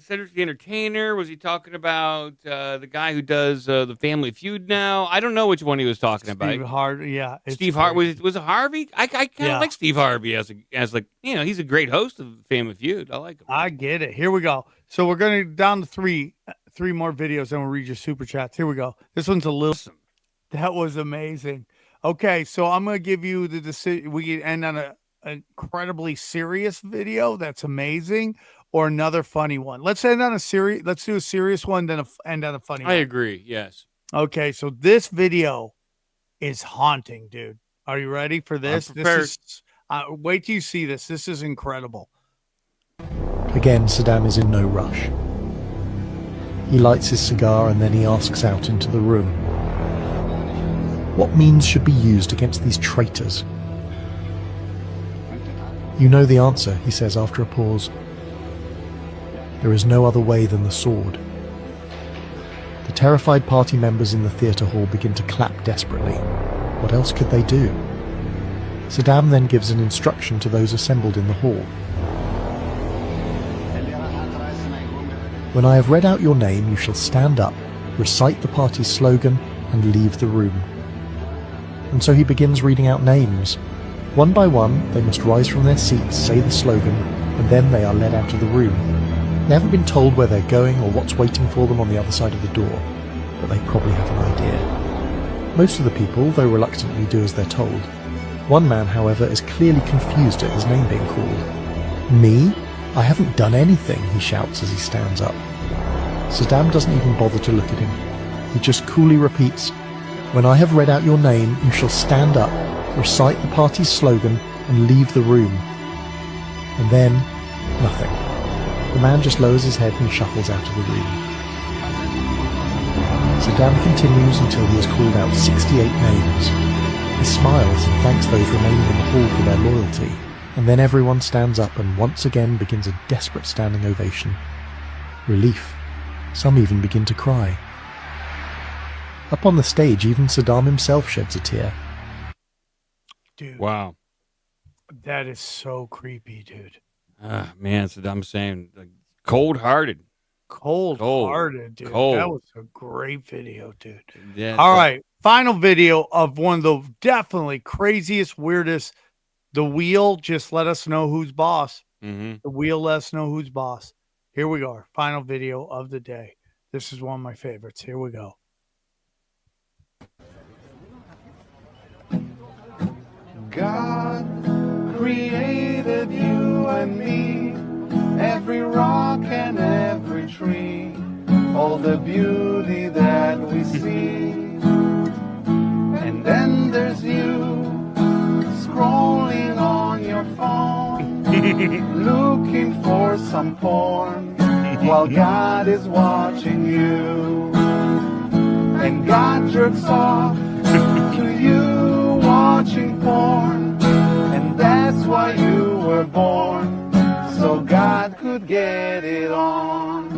Cedric the Entertainer. Was he talking about the guy who does the Family Feud now? I don't know which one he was talking about. Steve Harvey, yeah. Steve Harvey. Was it Harvey? I kind of like Steve Harvey as like, you know, he's a great host of Family Feud. I like him. I get it. Here we go. So we're going to down to three more videos, and we'll read your super chats. Here we go. This one's a little. Awesome. That was amazing. Okay, so I'm going to give you the decision. We can end on an incredibly serious video that's amazing, or another funny one. Let's end on a serious. Let's do a serious one, then end on a funny one. I agree. Yes. Okay, so this video is haunting, dude. Are you ready for this? I'm prepared. This is. Wait till you see this. This is incredible. Again, Saddam is in no rush. He lights his cigar and then he asks out into the room. What means should be used against these traitors? You know the answer, he says after a pause. There is no other way than the sword. The terrified party members in the theatre hall begin to clap desperately. What else could they do? Saddam then gives an instruction to those assembled in the hall. When I have read out your name, you shall stand up, recite the party's slogan, and leave the room. And so he begins reading out names. One by one, they must rise from their seats, say the slogan, and then they are led out of the room. They haven't been told where they're going or what's waiting for them on the other side of the door, but they probably have an idea. Most of the people, though reluctantly, do as they're told. One man, however, is clearly confused at his name being called. Me? I haven't done anything, he shouts as he stands up. Saddam doesn't even bother to look at him. He just coolly repeats, "When I have read out your name, you shall stand up, recite the party's slogan, and leave the room." And then, nothing. The man just lowers his head and shuffles out of the room. Saddam continues until he has called out 68 names. He smiles and thanks those remaining in the hall for their loyalty, and then everyone stands up and once again begins a desperate standing ovation. Relief. Some even begin to cry. Up on the stage, even Saddam himself sheds a tear. Dude. Wow. That is so creepy, dude. Man, Saddam Hussein, like, cold-hearted. Cold-hearted, dude. Cold. That was a great video, dude. Yeah, all right. Final video of one of the definitely craziest, weirdest. The wheel just let us know who's boss. Mm-hmm. The wheel let us know who's boss. Here we go. Final video of the day. This is one of my favorites. Here we go. God created you and me, every rock and every tree, all the beauty that we see. And then there's you, scrolling on your phone, looking for some porn, while God is watching you. And God jerks off to you watching porn, and that's why you were born, so God could get it on.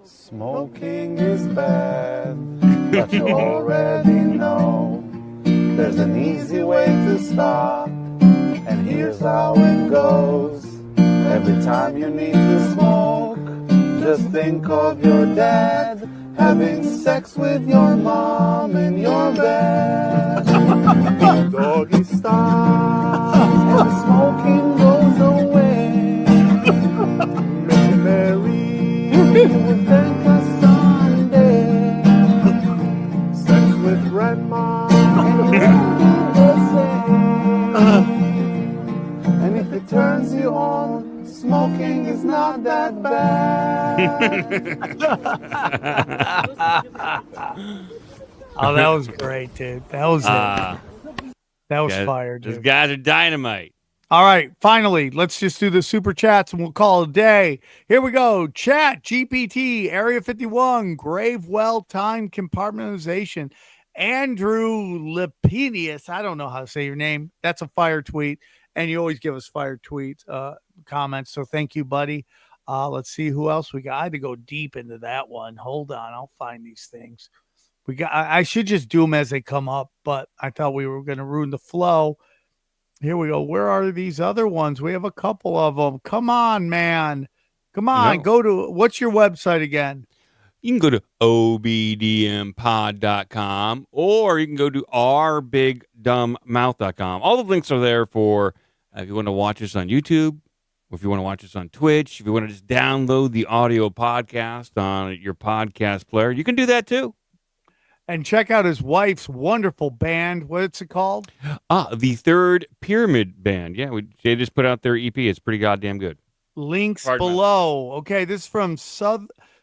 Smoking is bad, but you already know. There's an easy way to stop, and here's how it goes. Every time you need to smoke, just think of your dad having sex with your mom in your bed. Doggy style, and the smoking goes away. Missionary will thank us someday. Sex with grandma and the same. And if it turns you on, smoking is not that bad. Oh, that was great, dude. That was that was fire, dude. These guys are dynamite. All right, finally, let's just do the super chats and we'll call it a day. Here we go. Chat GPT, Area 51, grave well time compartmentalization. Andrew Lepenius, I don't know how to say your name. That's a fire tweet. And you always give us fire tweets, comments. So thank you, buddy. Let's see who else we got. I had to go deep into that one. Hold on. I'll find these things. I should just do them as they come up, but I thought we were going to ruin the flow. Here we go. Where are these other ones? We have a couple of them. Come on, man. Come on. No. Go to, what's your website again? You can go to obdmpod.com or you can go to ourbigdumbmouth.com. All the links are there for if you want to watch us on YouTube, or if you want to watch us on Twitch, if you want to just download the audio podcast on your podcast player, you can do that too. And check out his wife's wonderful band. What's it called? The Third Pyramid Band. Yeah, they just put out their EP. It's pretty goddamn good. Links below. Okay, this is from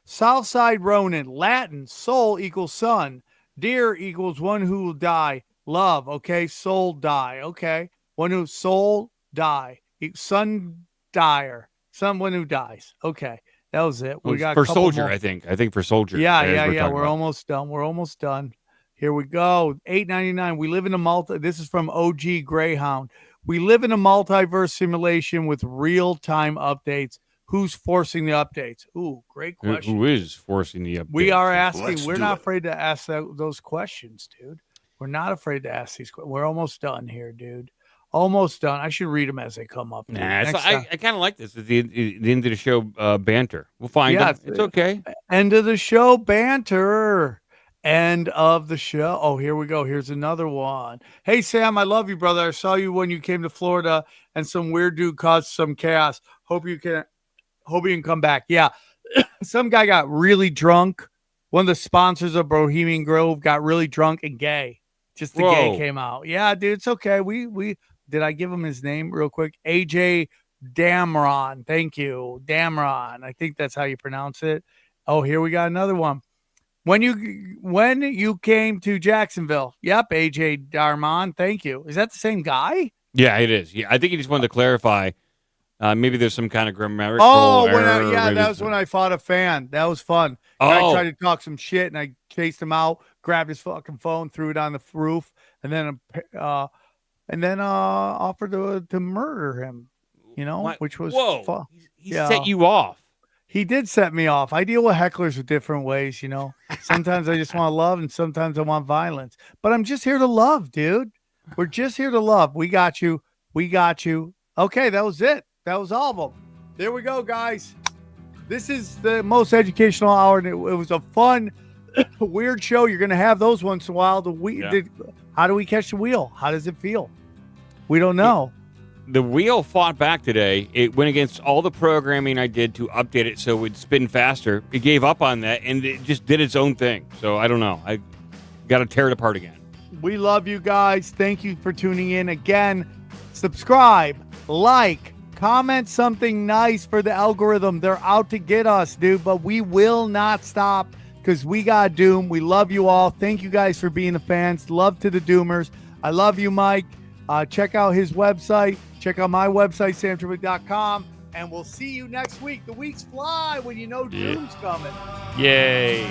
Southside Ronin. Latin, soul equals sun. Deer equals one who will die. Love, okay? Soul die, okay? One who soul die. Sun dire. Someone who dies. Okay, that was it. We got for a couple soldier, more. I think for soldier. Yeah. We're almost done. We're almost done. Here we go. $8.99. We live in a This is from OG Greyhound. We live in a multiverse simulation with real-time updates. Who's forcing the updates? Ooh, great question. Who is forcing the updates? We are asking. We're not afraid to ask those questions, dude. We're not afraid to ask these questions. We're almost done here, dude. Almost done. I should read them as they come up. Nah, I kind of like this. It's the end of the show banter. We'll find them. It's okay. End of the show banter. End of the show. Oh, here we go. Here's another one. Hey, Sam, I love you, brother. I saw you when you came to Florida and some weird dude caused some chaos. Hope you can come back. Yeah. Some guy got really drunk. One of the sponsors of Bohemian Grove got really drunk and gay. Just the gay came out. Yeah, dude, it's okay. We did I give him his name real quick? AJ Damron. Thank you. Damron. I think that's how you pronounce it. Oh, here we got another one. When you came to Jacksonville. Yep, AJ Darman. Thank you. Is that the same guy? Yeah, it is. Yeah, I think he just wanted to clarify. Maybe there's some kind of grammatical error. That was when I fought a fan. That was fun. I tried to talk some shit, and I chased him out, grabbed his fucking phone, threw it on the roof, and then offered to murder him. Which was fun. He set you off. He did set me off. I deal with hecklers with different ways, Sometimes I just want love, and sometimes I want violence. But I'm just here to love, dude. We're just here to love. We got you. We got you. Okay, that was it. That was all of them. There we go, guys. This is the most educational hour, and it was a fun, weird show. You're going to have those once in a while. How do we catch the wheel? How does it feel? We don't know. The wheel fought back today. It went against all the programming I did to update it so it would spin faster. It gave up on that, and it just did its own thing. So I don't know. I got to tear it apart again. We love you guys. Thank you for tuning in. Again, subscribe, like, comment something nice for the algorithm. They're out to get us, dude, but we will not stop because we got Doom. We love you all. Thank you guys for being the fans. Love to the Doomers. I love you, Mike. Check out his website. Check out my website, samtripoli.com, and we'll see you next week. The weeks fly when you know Doom's coming. Yay.